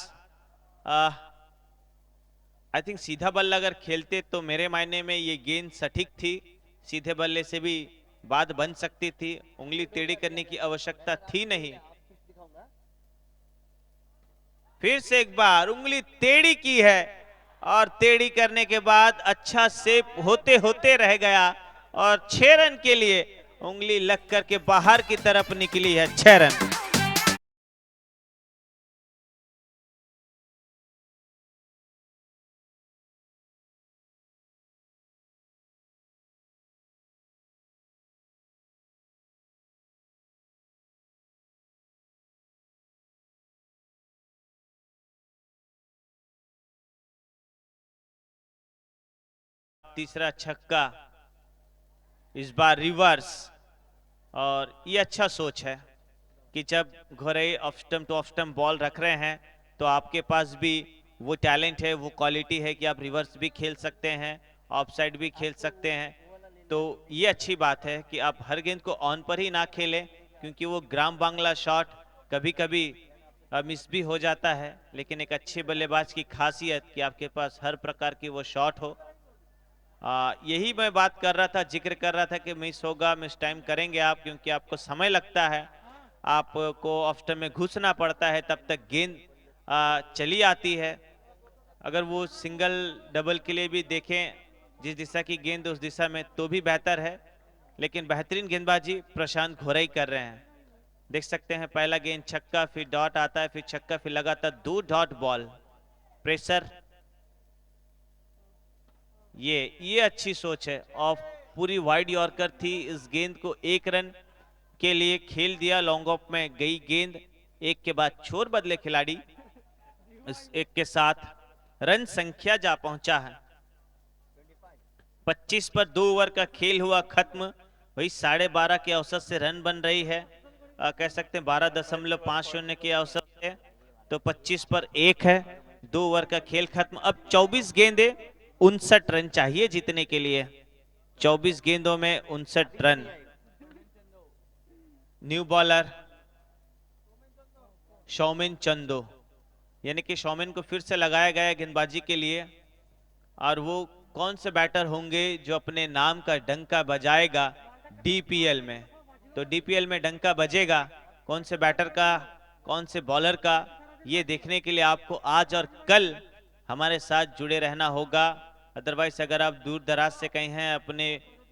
I think सीधा बल्ला अगर खेलते तो मेरे मायने में ये गेंद सटीक थी, सीधे बल्ले से भी बात बन सकती थी, उंगली टेढ़ी करने की आवश्यकता थी नहीं। फिर से एक बार उंगली टेढ़ी की है, और टेढ़ी करने के बाद अच्छा सेप होते होते रह गया, और 6 रन के लिए उंगली लग करके बाहर की तरफ निकली है। 6 रन। तीसरा छक्का इस बार रिवर्स, और ये अच्छा सोच है कि जब Ghorai off stump to off stump ball रख रहे हैं तो आपके पास भी वो टैलेंट है, वो क्वालिटी है कि आप रिवर्स भी खेल सकते हैं, ऑफ साइड भी खेल सकते हैं। तो ये अच्छी बात है कि आप हर गेंद को ऑन पर ही ना खेलें, क्योंकि वो ग्राम बांग्ला शॉट कभी कभी मिस भी हो जाता है, लेकिन एक अच्छे बल्लेबाज की खासियत कि आपके पास हर प्रकार की वो शॉट हो। यही मैं बात कर रहा था, जिक्र कर रहा था कि मिस होगा, मिस टाइम करेंगे आप, क्योंकि आपको समय लगता है, आपको ऑफ स्टंप में घुसना पड़ता है, तब तक गेंद चली आती है। अगर वो सिंगल डबल के लिए भी देखें जिस दिशा की गेंद उस दिशा में, तो भी बेहतर है, लेकिन बेहतरीन गेंदबाजी प्रशांत घोरई कर रहे हैं। देख सकते हैं पहला गेंद छक्का, फिर डॉट आता है, फिर छक्का, फिर लगातार 2 डॉट बॉल, प्रेशर। ये अच्छी सोच है, और पूरी वाइड यॉर्कर थी, इस गेंद को 1 रन के लिए खेल दिया। लॉन्ग ऑफ में गई गेंद, एक के बाद छोर बदले खिलाड़ी, इस एक के साथ रन संख्या जा पहुंचा है। 25 पर 2 ओवर का खेल हुआ खत्म, वही 12.5 के औसत से रन बन रही है, कह सकते हैं 12.50 के औसत से, तो 25 पर 1 है, 2 ओवर का खेल खत्म। अब 24 गेंदे 59 रन चाहिए जीतने के लिए, 24 गेंदों में 59 रन। न्यू बॉलर शौमिन चंदो, यानी कि शौमिन को फिर से लगाया गया गेंदबाजी के लिए। और वो कौन से बैटर होंगे जो अपने नाम का डंका बजाएगा डीपीएल में? तो डीपीएल में डंका बजेगा कौन से बैटर का, कौन से बॉलर का, ये देखने के लिए आपको आज और कल हमारे साथ जुड़े रहना होगा। अदरवाइज अगर आप दूर दराज से कहीं हैं अपने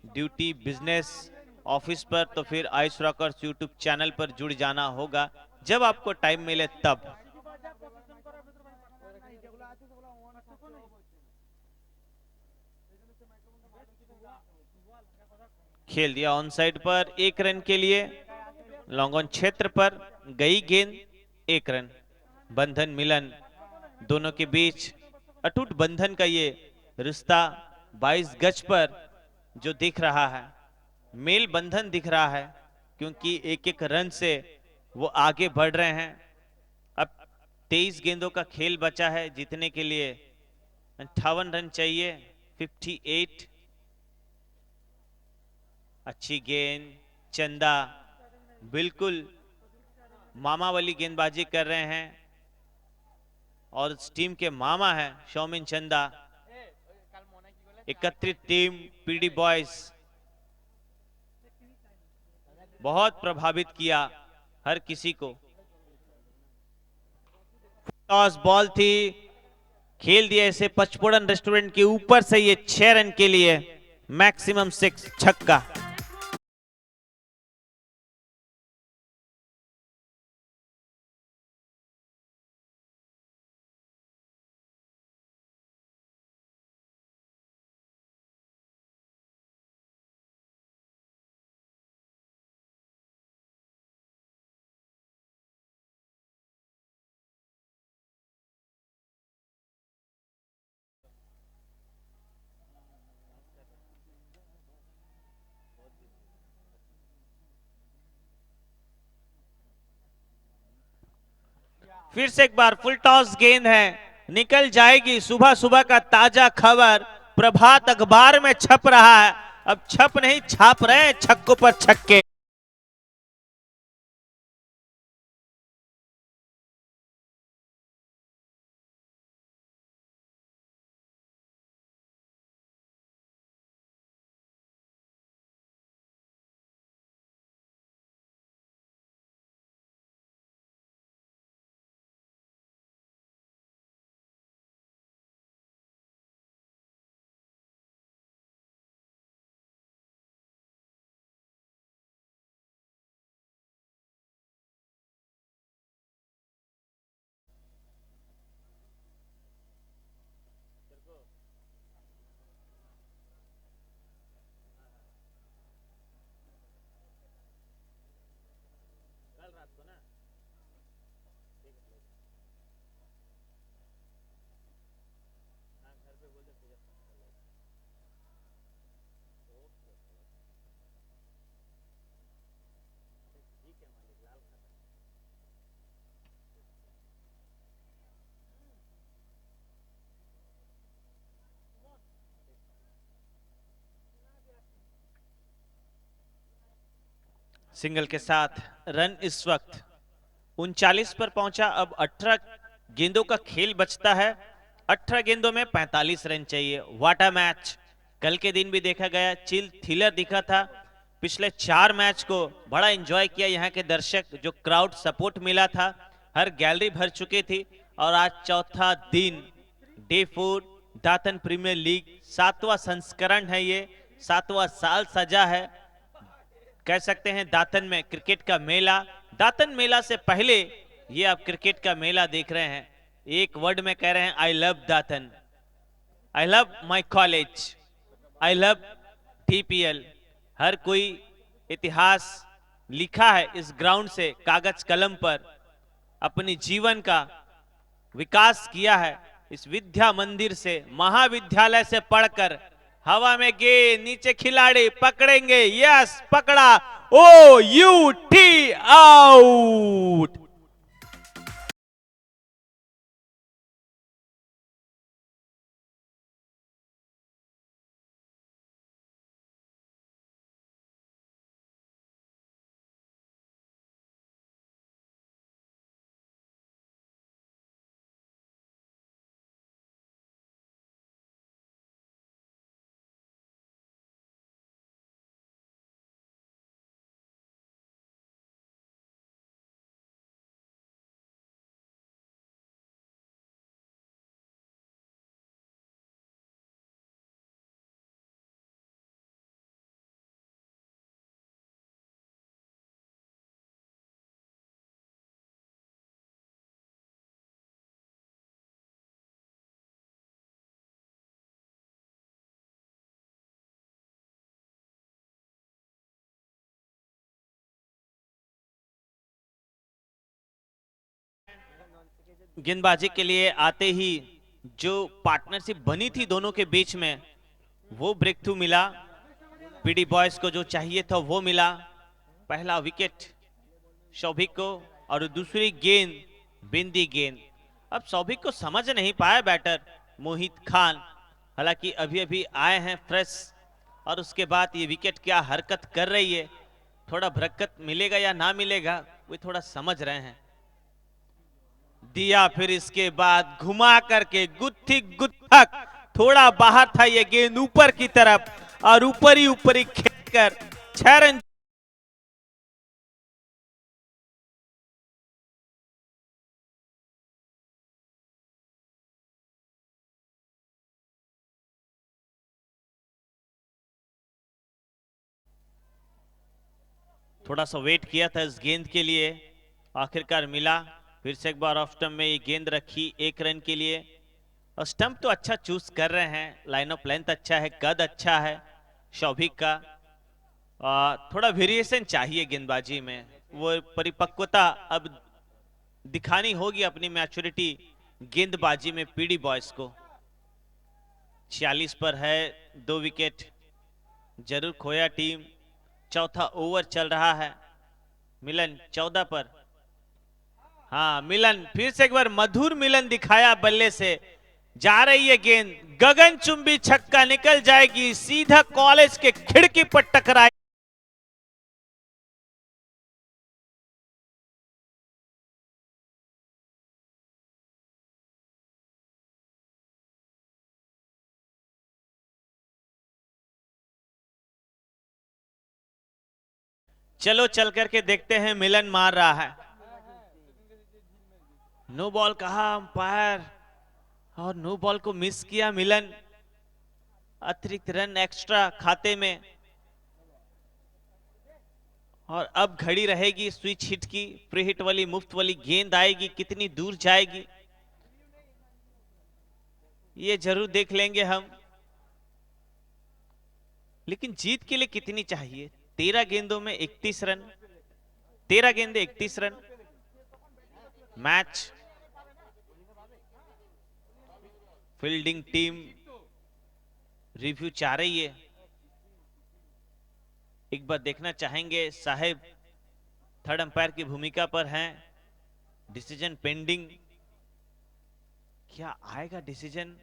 ड्यूटी, बिजनेस, ऑफिस पर, तो फिर आइस रॉकर्स यूट्यूब चैनल पर जुड़ जाना होगा जब आपको टाइम मिले तब। खेल दिया ऑन साइड पर 1 रन के लिए। लॉन्ग ऑन क्षेत्र पर गई गेंद, 1 रन। बंधन मिलन दोनों के बीच अटूट बंधन का ये रिश्ता 22 गज पर जो दिख रहा है, मेल बंधन दिख रहा है, क्योंकि एक एक रन से वो आगे बढ़ रहे हैं। अब 23 गेंदों का खेल बचा है, जीतने के लिए 58 रन चाहिए, 58। अच्छी गेंद, चंदा बिल्कुल मामा वाली गेंदबाजी कर रहे हैं और इस टीम के मामा हैं शौमिन चंदा। एकत्रित टीम पीडी बॉयज बहुत प्रभावित किया हर किसी को। टॉस बॉल थी, खेल दिया इसे पचफोड़न रेस्टोरेंट के ऊपर से, ये 6 रन के लिए मैक्सिमम 6 छक्का। फिर से एक बार फुल टॉस गेंद है, निकल जाएगी। सुबह सुबह का ताजा खबर प्रभात अखबार में छप रहा है, अब छप नहीं छाप रहे हैं छक्कों पर छक्के। सिंगल के साथ रन इस वक्त 39 पर पहुंचा। अब 18 गेंदों का खेल बचता है, 18 गेंदों में 45 रन चाहिए। वाटा मैच कल के दिन भी देखा गया, चिल थ्रिलर दिखा था। पिछले 4 मैच को बड़ा एंजॉय किया यहाँ के दर्शक, जो क्राउड सपोर्ट मिला था, हर गैलरी भर चुकी थी। और आज चौथा दिन, डे 4 दातन प्रीमियर लीग 7वां संस्करण है, ये 7वां साल सजा है, कह सकते हैं दातन में क्रिकेट का मेला। दातन मेला से पहले ये आप क्रिकेट का मेला देख रहे हैं। एक वर्ड में कह रहे हैं, I love Datan, I love my college, I love DPL. हर कोई इतिहास लिखा है इस ग्राउंड से, कागज कलम पर अपनी जीवन का विकास किया है। इस विद्या मंदिर से, महाविद्यालय से पढ़कर, हवा में गेंद, नीचे खिलाड़ी पकड़ेंगे, यस पकड़ा, ओ यू टी आउट। गेंदबाजी के लिए आते ही जो पार्टनरशिप बनी थी दोनों के बीच में, वो ब्रेक थ्रू मिला। पीडी बॉयज को जो चाहिए था वो मिला। पहला विकेट सौभिक को और दूसरी गेंद बिंदी गेंद। अब सौभिक को समझ नहीं पाया बैटर मोहित खान, हालांकि अभी अभी आए हैं फ्रेश, और उसके बाद ये विकेट क्या हरकत कर रही है, थोड़ा बरकत मिलेगा या ना मिलेगा वो थोड़ा समझ रहे हैं। दिया, फिर इसके बाद घुमा करके गुत्थी गुत्थक, थोड़ा बाहर था ये गेंद ऊपर की तरफ और ऊपर ही खेलकर 6 रन। थोड़ा सा वेट किया था इस गेंद के लिए, आखिरकार मिला। फिर से एक बार ऑफ स्टंप में ये गेंद रखी 1 रन के लिए। और स्टंप तो अच्छा चूज कर रहे हैं, लाइन ऑफ लेंथ अच्छा है, कद अच्छा है सौभिक का। थोड़ा वेरिएशन चाहिए गेंदबाजी में, वो परिपक्वता अब दिखानी होगी, अपनी मैच्योरिटी गेंदबाजी में पीडी बॉयज को। 46 पर है, 2 विकेट जरूर खोया टीम। चौथा ओवर चल रहा है, मिलन 14 पर। हाँ मिलन, फिर से एक बार मधुर मिलन दिखाया बल्ले से। जा रही है गेंद, गगनचुंबी छक्का निकल जाएगी, सीधा कॉलेज के खिड़की पर टकराई। चलो चल करके देखते हैं, मिलन मार रहा है। नो बॉल कहा अंपायर, और नो बॉल को मिस किया मिलन। अतिरिक्त रन एक्स्ट्रा खाते में, और अब घड़ी रहेगी स्विच हिट की। फ्री हिट वाली मुफ्त वाली गेंद आएगी, कितनी दूर जाएगी ये जरूर देख लेंगे हम। लेकिन जीत के लिए कितनी चाहिए? 13 गेंदों में 31 रन, 13 गेंदे 31 run. Match fielding team review चाह रही है, एक बार देखना चाहेंगे। साहेब थर्ड अंपायर की भूमिका पर हैं, डिसीजन पेंडिंग, क्या आएगा decision?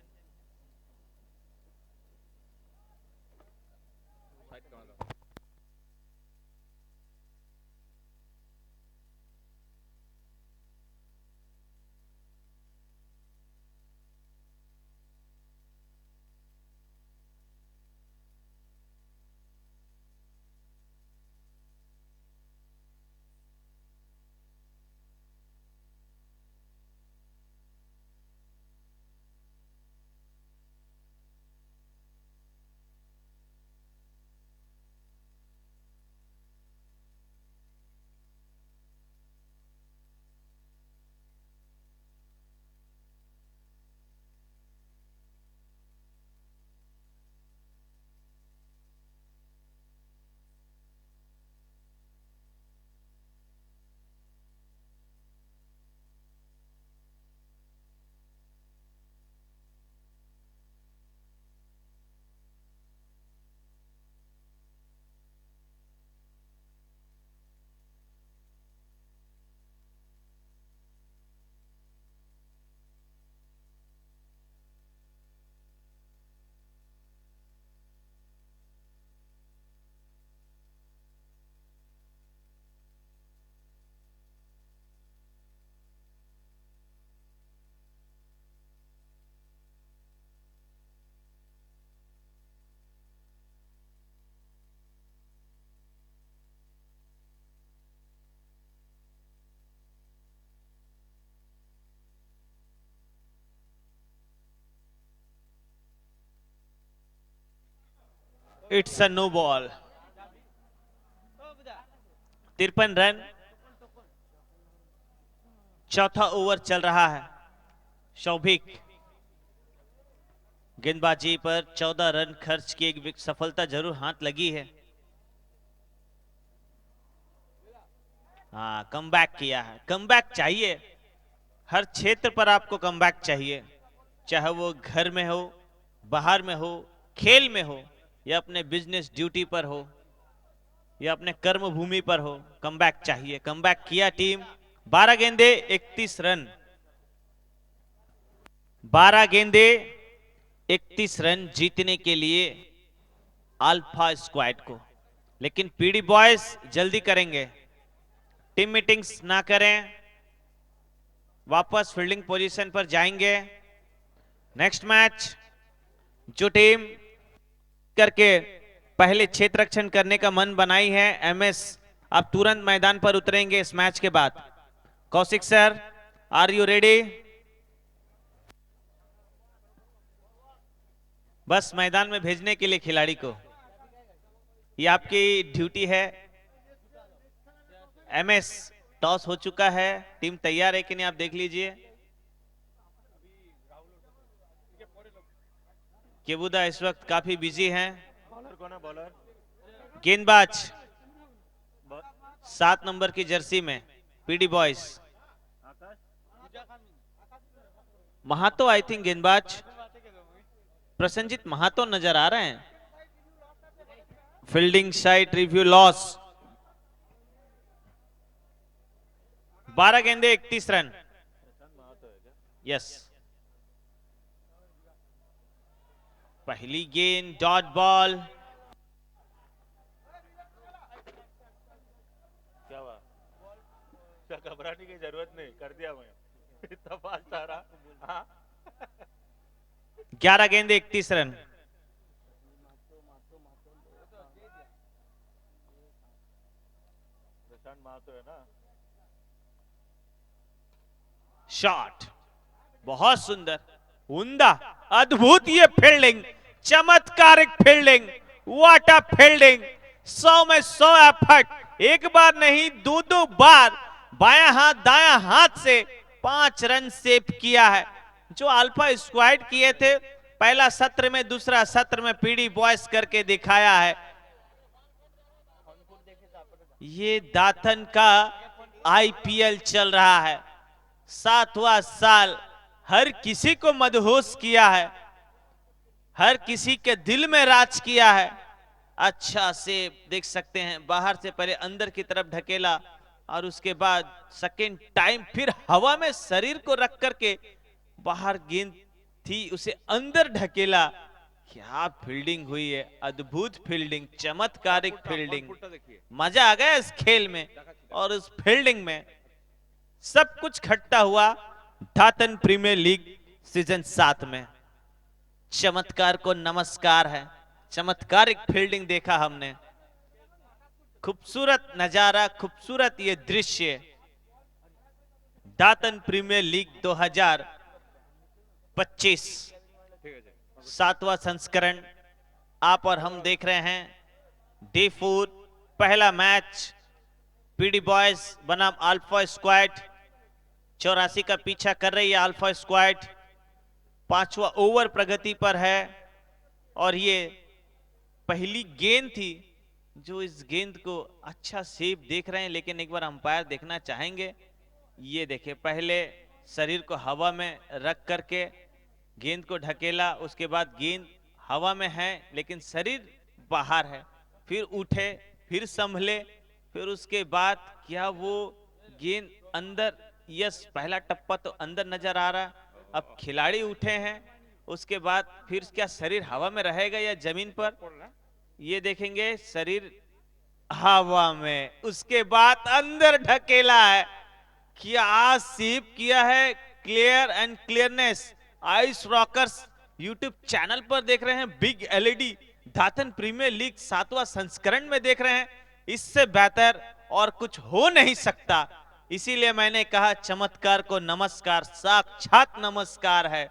It's a no ball. 53 run, चौथा ओवर चल रहा है। सौभिक गेंदबाजी पर 14 रन खर्च की, एक सफलता जरूर हाथ लगी है। हाँ कमबैक किया है, कमबैक चाहिए हर क्षेत्र पर आपको कमबैक चाहिए, चाहे वो घर में हो, बाहर में हो, खेल में हो, या अपने बिजनेस ड्यूटी पर हो, या अपने कर्म भूमि पर हो, कमबैक चाहिए। कमबैक किया टीम। 12 गेंदे 31 रन, 12 गेंदे 31 रन जीतने के लिए अल्फा स्क्वाड को। लेकिन पीडी बॉयज जल्दी करेंगे, टीम मीटिंग्स ना करें, वापस फील्डिंग पोजीशन पर जाएंगे। नेक्स्ट मैच जो टीम करके पहले क्षेत्र रक्षण करने का मन बनाई है, एमएस आप तुरंत मैदान पर उतरेंगे इस मैच के बाद। Kaushik sir, are you ready? बस मैदान में भेजने के लिए खिलाड़ी को, ये आपकी ड्यूटी है। एमएस टॉस हो चुका है, टीम तैयार है कि नहीं आप देख लीजिए। केबुदा इस वक्त काफी बिजी हैं। बॉलर गेंदबाज 7 नंबर की जर्सी में PD boys Mahato, I think गेंदबाज प्रसन्नजीत महातो नजर आ रहे हैं। Fielding side review loss. 12 गेंदे 31 रन। यस, पहली गेंद डॉट बॉल। क्या हुआ? घबराने की जरूरत नहीं, कर दिया मैं। इतना फास्ट आ रहा। हाँ? 11 गेंदे 31 रन। प्रशांत महातो है ना? शॉट बहुत सुंदर, उम्दा, अद्भुत ये फील्डिंग, चमत्कारिक फील्डिंग, व्हाट अ फील्डिंग। 100 में 100 एफर्ट, एक बार नहीं 2-2 बार बायां हाथ दायां हाथ से 5 रन सेव किया है। जो अल्फा स्क्वाड किए थे पहला सत्र में, दूसरा सत्र में पीडी बॉयज करके दिखाया है। ये दातन का आईपीएल चल रहा है, 7वां साल, हर किसी को मदहोश किया है, हर किसी के दिल में राज किया है। अच्छा से देख सकते हैं, बाहर से पहले अंदर की तरफ ढकेला और उसके बाद सेकेंड टाइम फिर हवा में शरीर को रख करके, बाहर गेंद थी उसे अंदर ढकेला। क्या फील्डिंग हुई है, अद्भुत फील्डिंग, चमत्कारिक फील्डिंग। मजा आ गया इस खेल में और उस फील्डिंग में। सब कुछ खट्टा हुआ दातन प्रीमियर लीग सीजन 7 में। चमत्कार को नमस्कार है, चमत्कारिक फील्डिंग देखा हमने, खूबसूरत नजारा, खूबसूरत ये दृश्य। दातन प्रीमियर लीग 2025 7वां संस्करण आप और हम देख रहे हैं। डे 4 पहला मैच पीडी बॉयज बनाम अल्फा स्क्वाड। 84 का पीछा कर रही है अल्फा स्क्वाड, 5वां ओवर प्रगति पर है। और ये पहली गेंद थी, जो इस गेंद को अच्छा सेव देख रहे हैं, लेकिन एक बार अंपायर देखना चाहेंगे। ये देखिए, पहले शरीर को हवा में रख करके गेंद को ढकेला, उसके बाद गेंद हवा में है लेकिन शरीर बाहर है, फिर उठे, फिर संभले, फिर उसके बाद क्या वो गेंद अंदर, यस पहला टप्पा तो अंदर नजर आ रहा। अब खिलाड़ी उठे हैं, उसके बाद फिर क्या शरीर हवा में रहेगा या जमीन पर, ये देखेंगे। शरीर हवा में, उसके बाद अंदर ढकेला है। क्या सीप किया है, clear and clearness. Ice rockers YouTube channel पर देख रहे हैं, बिग एलईडी दातन प्रीमियर लीग 7वां संस्करण में देख रहे हैं। इससे बेहतर और कुछ हो नहीं सकता। इसीलिए मैंने कहा चमत्कार को नमस्कार, साक्षात नमस्कार है।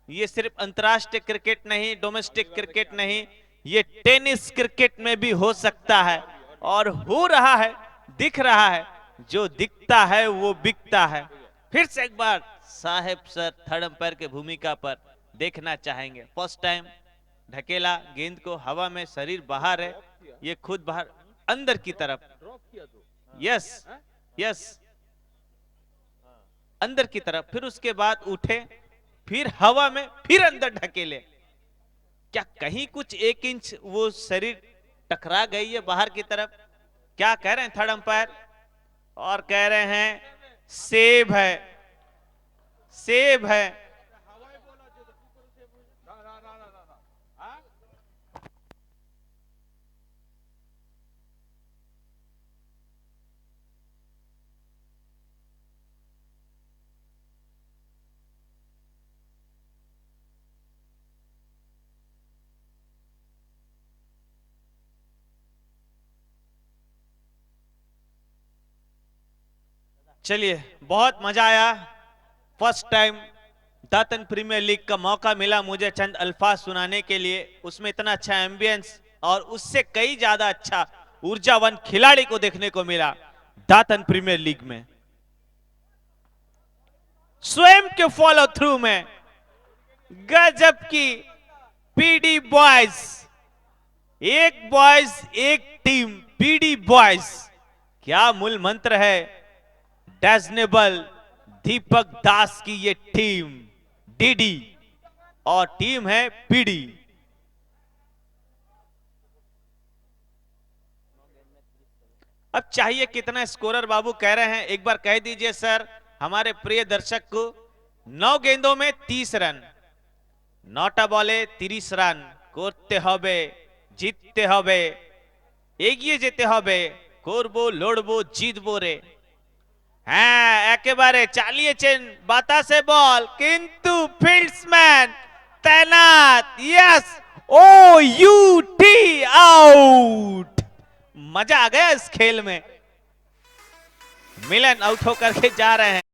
ये सिर्फ अंतरराष्ट्रीय क्रिकेट नहीं, डोमेस्टिक क्रिकेट नहीं, ये टेनिस क्रिकेट में भी हो सकता है और हो रहा है, दिख रहा है। जो दिखता है वो बिकता है। फिर से एक बार साहेब सर थर्ड अंपायर के भूमिका पर देखना चाहेंगे। फर्स्ट टाइम ढकेला गेंद को हवा में, शरीर बाहर है, ये खुद बाहर अंदर की तरफ। यस यस, अंदर की तरफ, फिर उसके बाद उठे, फिर हवा में, फिर अंदर ढकेले। क्या कहीं कुछ 1 इंच वो शरीर टकरा गई है बाहर की तरफ? क्या कह रहे हैं थर्ड अंपायर? और कह रहे हैं सेव है, सेव है। चलिए, बहुत मजा आया। फर्स्ट टाइम दातन प्रीमियर लीग का मौका मिला मुझे चंद अल्फाज सुनाने के लिए, उसमें इतना अच्छा एम्बियंस और उससे कई ज्यादा अच्छा ऊर्जावान खिलाड़ी को देखने को मिला दातन प्रीमियर लीग में। स्वयं के फॉलो थ्रू में गजब की पीडी बॉयज, एक बॉयज एक टीम, पीडी बॉयज, क्या मूल मंत्र है। डैजनेबल दीपक दास की ये टीम डीडी और टीम है पीडी। अब चाहिए कितना स्कोरर बाबू कह रहे हैं, एक बार कह दीजिए सर हमारे प्रिय दर्शक को। 9 गेंदों में 30 रन, 9टा বলে 30 রান করতে হবে, জিততে হবে, এগিয়ে যেতে হবে, করব লড়বো জিতবো রে। হ্যাঁ, একেবারে চালিয়েছেন বাতাসে বল, কিন্তু ফিল্ডসম্যান तैनात। Yes, O U T, out. मजा आ गया इस खेल में। मिलन आउट होकर के जा रहे हैं।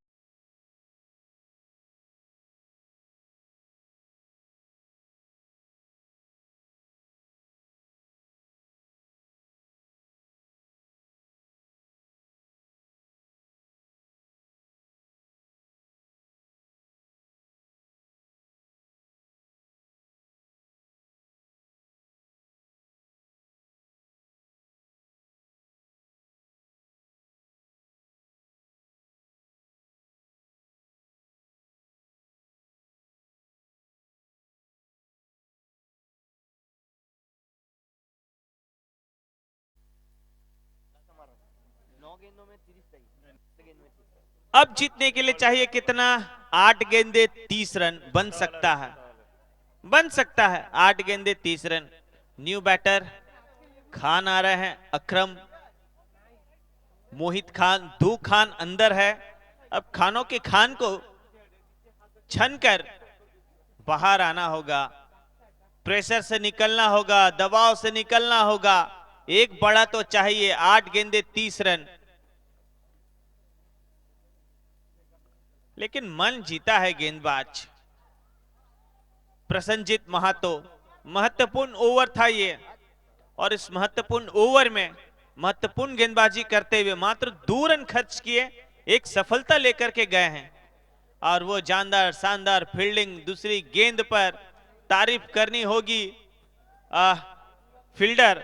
अब जीतने के लिए चाहिए कितना? 8 गेंदे 30 रन बन सकता है, बन सकता है 8 गेंदे 30 रन। न्यू बैटर खान आ रहे हैं, अकरम, मोहित खान, 2 खान अंदर है। अब खानों के खान को छनकर बाहर आना होगा, प्रेशर से निकलना होगा, दबाव से निकलना होगा। एक बड़ा तो चाहिए, 8 गेंदे 30 रन। लेकिन मन जीता है गेंदबाज प्रसन्नजीत महातो। महत्वपूर्ण ओवर था ये, और इस महत्वपूर्ण ओवर में महत्वपूर्ण गेंदबाजी करते हुए मात्र 2 रन खर्च किए, एक सफलता लेकर के गए हैं। और वो जानदार शानदार फील्डिंग, दूसरी गेंद पर तारीफ करनी होगी फील्डर।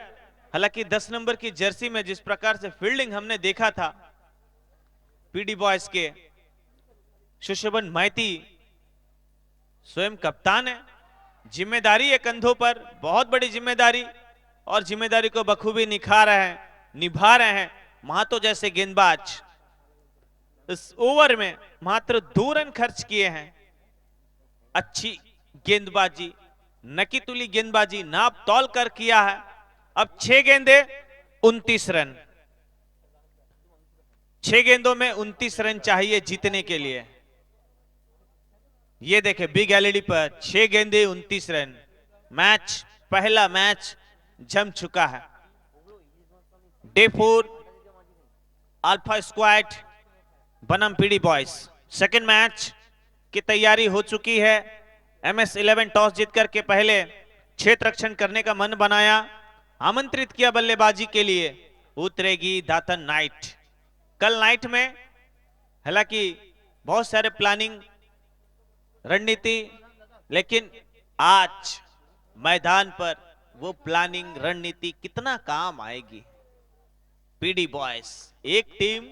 हालांकि 10 नंबर की जर्सी में जिस प्रकार से फील्डिंग हमने देखा था पीडी बॉयज के, सुशोभन माइती स्वयं कप्तान है, जिम्मेदारी है कंधों पर, बहुत बड़ी जिम्मेदारी, और जिम्मेदारी को बखूबी निभा रहे हैं महातो जैसे गेंदबाज। इस ओवर में मात्र 2 रन खर्च किए हैं। अच्छी गेंदबाजी, नकीतुली गेंदबाजी, नाप तौल कर किया है। अब 6 गेंदे 29 रन, 6 गेंदों में 29 रन चाहिए जीतने के लिए। ये देखे बिग एलईडी पर 6 गेंदे 29 रन। मैच, पहला मैच जम चुका है। डे 4 अल्फा स्क्वाड बनम पीडी बॉयज, सेकंड मैच की तैयारी हो चुकी है। MS11 टॉस जीतकर के पहले क्षेत्र रक्षण करने का मन बनाया, आमंत्रित किया बल्लेबाजी के लिए। उतरेगी दातन नाइट। कल नाइट में हालांकि बहुत सारे प्लानिंग रणनीति, लेकिन आज मैदान पर वो प्लानिंग रणनीति कितना काम आएगी। पीडी बॉयज एक टीम,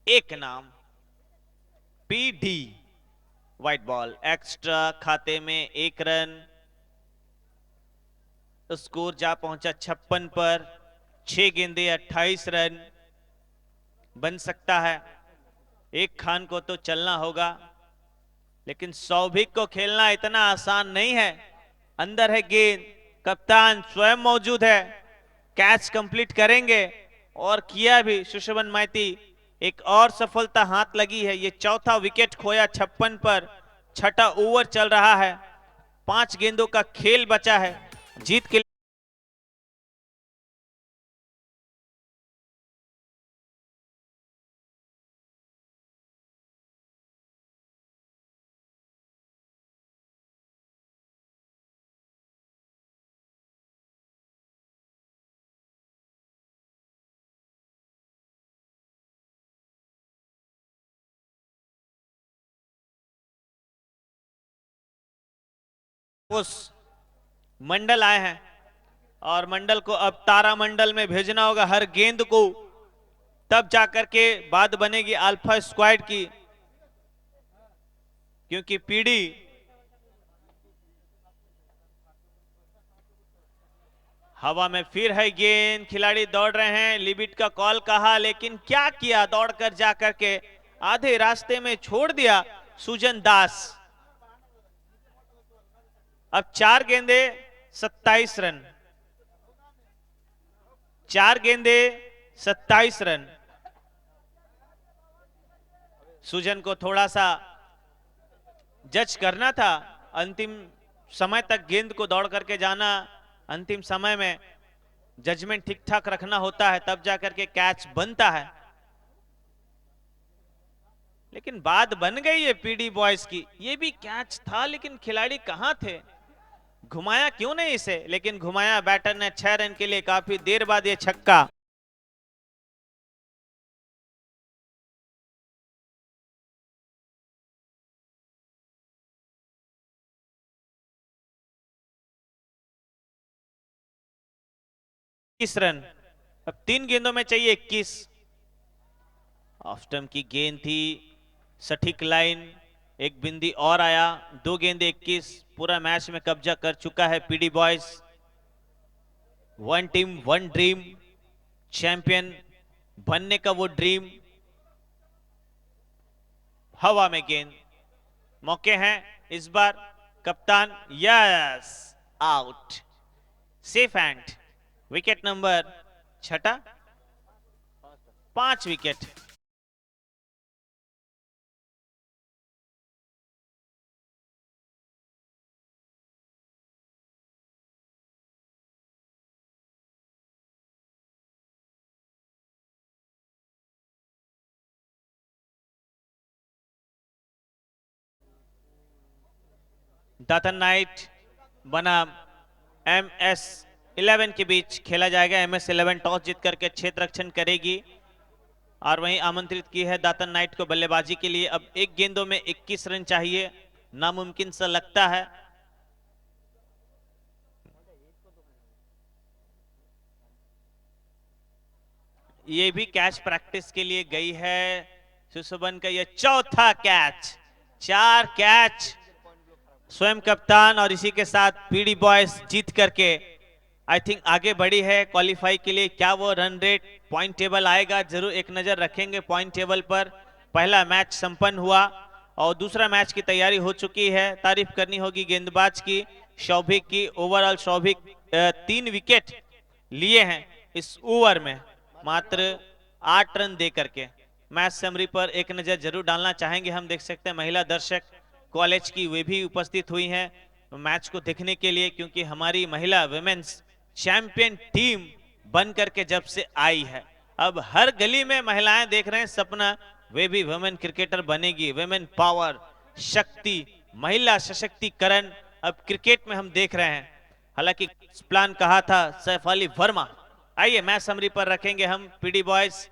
एक नाम पीडी, व्हाइट बॉल, एक्स्ट्रा, खाते में 1 रन, स्कोर जा पहुंचा 56 पर, 6 गेंदे 28 रन बन सकता है। एक खान को तो चलना होगा, लेकिन सौभिक को खेलना इतना आसान नहीं है। अंदर है गेंद, कप्तान स्वयं मौजूद है, कैच कंप्लीट करेंगे, और किया भी सुशोभन माइती। एक और सफलता हाथ लगी है, ये चौथा विकेट खोया 56 पर, छठा ओवर चल रहा है, 5 गेंदों का खेल बचा है जीत के लिए। उस मंडल आए हैं और मंडल को अब तारा मंडल में भेजना होगा हर गेंद को, तब जाकर के बात बनेगी अल्फा स्क्वाड की, क्योंकि पीडी हवा में फिर है गेंद, खिलाड़ी दौड़ रहे हैं, लिमिट का कॉल कहा, लेकिन क्या किया, दौड़कर जाकर के आधे रास्ते में छोड़ दिया सुजन दास। अब 4 गेंदे 27 रन, 4 गेंदे 27 रन। सुजन को थोड़ा सा जज करना था, अंतिम समय तक गेंद को दौड़ करके जाना, अंतिम समय में जजमेंट ठीक ठाक रखना होता है, तब जाकर के कैच बनता है। लेकिन बात बन गई है पीडी बॉयज की, ये भी कैच था लेकिन खिलाड़ी कहां थे, घुमाया क्यों नहीं इसे, लेकिन घुमाया बैटर ने 6 रन के लिए, काफी देर बाद ये छक्का। इक्कीस रन, अब 3 गेंदों में चाहिए 21। ऑफ स्टंप की गेंद थी, सटीक लाइन, एक बिंदी और आया, 2 गेंदे 21, पूरा मैच में कब्जा कर चुका है PD boys. 1 team 1 dream, champion बनने का वो ड्रीम। हवा में गेंद, मौके हैं इस बार, कप्तान, yes, out, safe hand, wicket number 6, 5 wicket. दातन नाइट बनाम MS11 के बीच खेला जाएगा। MS11 टॉस जीत करके क्षेत्र रक्षण करेगी और वहीं आमंत्रित की है दातन नाइट को बल्लेबाजी के लिए। अब 1 गेंदों में 21 रन चाहिए, नामुमकिन सा लगता है। ये भी कैच प्रैक्टिस के लिए गई है सुशोभन का, ये चौथा कैच, 4 कैच स्वयं कप्तान, और इसी के साथ पीडी बॉयज जीत करके आई थिंक आगे बढ़ी है क्वालिफाई के लिए। क्या वो रन रेट, पॉइंट टेबल आएगा, जरूर एक नजर रखेंगे पॉइंट टेबल पर। पहला मैच संपन्न हुआ और दूसरा मैच की तैयारी हो चुकी है। तारीफ करनी होगी गेंदबाज की, सौभिक की। ओवरऑल सौभिक 3 विकेट लिए हैं इस ओवर में, मात्र 8 रन दे करके। मैच समरी पर एक नजर जरूर डालना चाहेंगे हम। देख सकते हैं महिला दर्शक कॉलेज की वे भी उपस्थित हुई हैं मैच को देखने के लिए, क्योंकि हमारी महिला विमेन्स चैंपियन टीम बन करके जब से आई है, अब हर गली में महिलाएं देख रहे हैं सपना, वे भी वुमेन क्रिकेटर बनेगी। वुमेन पावर, शक्ति, महिला सशक्तिकरण अब क्रिकेट में हम देख रहे हैं। हालांकि प्लान कहा था सैफ अली वर्मा। आइए मैच समरी पर रखेंगे हम पीडी बॉयज।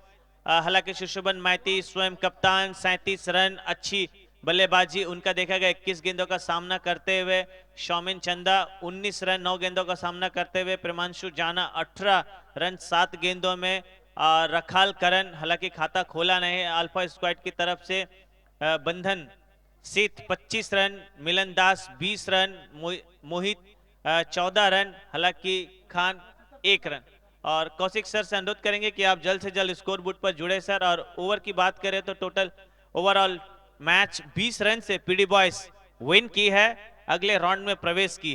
हालांकि सुशोभन माइती स्वयं कप्तान, 37 रन, अच्छी बल्लेबाजी उनका देखा गया। 21 गेंदों का सामना करते हुए शौमिन चंदा 19 रन 9 गेंदों का सामना करते हुए। प्रेमांशु जाना 18 रन 7 गेंदों में। रखाल करण, हालांकि खाता खोला नहीं है अल्फा स्क्वाड की तरफ से। बंधन सीत 25 रन, मिलन दास 20 रन, मोहित 14 रन, हालांकि खान 1 रन। और कौशिक सर से अनुरोध करेंगे कि आप जल्द से जल्द स्कोर बोर्ड पर जुड़े सर। और ओवर की बात करें तो टोटल ओवरऑल मैच 20 रन से पीडी बॉयज विन की है, अगले राउंड में प्रवेश की है।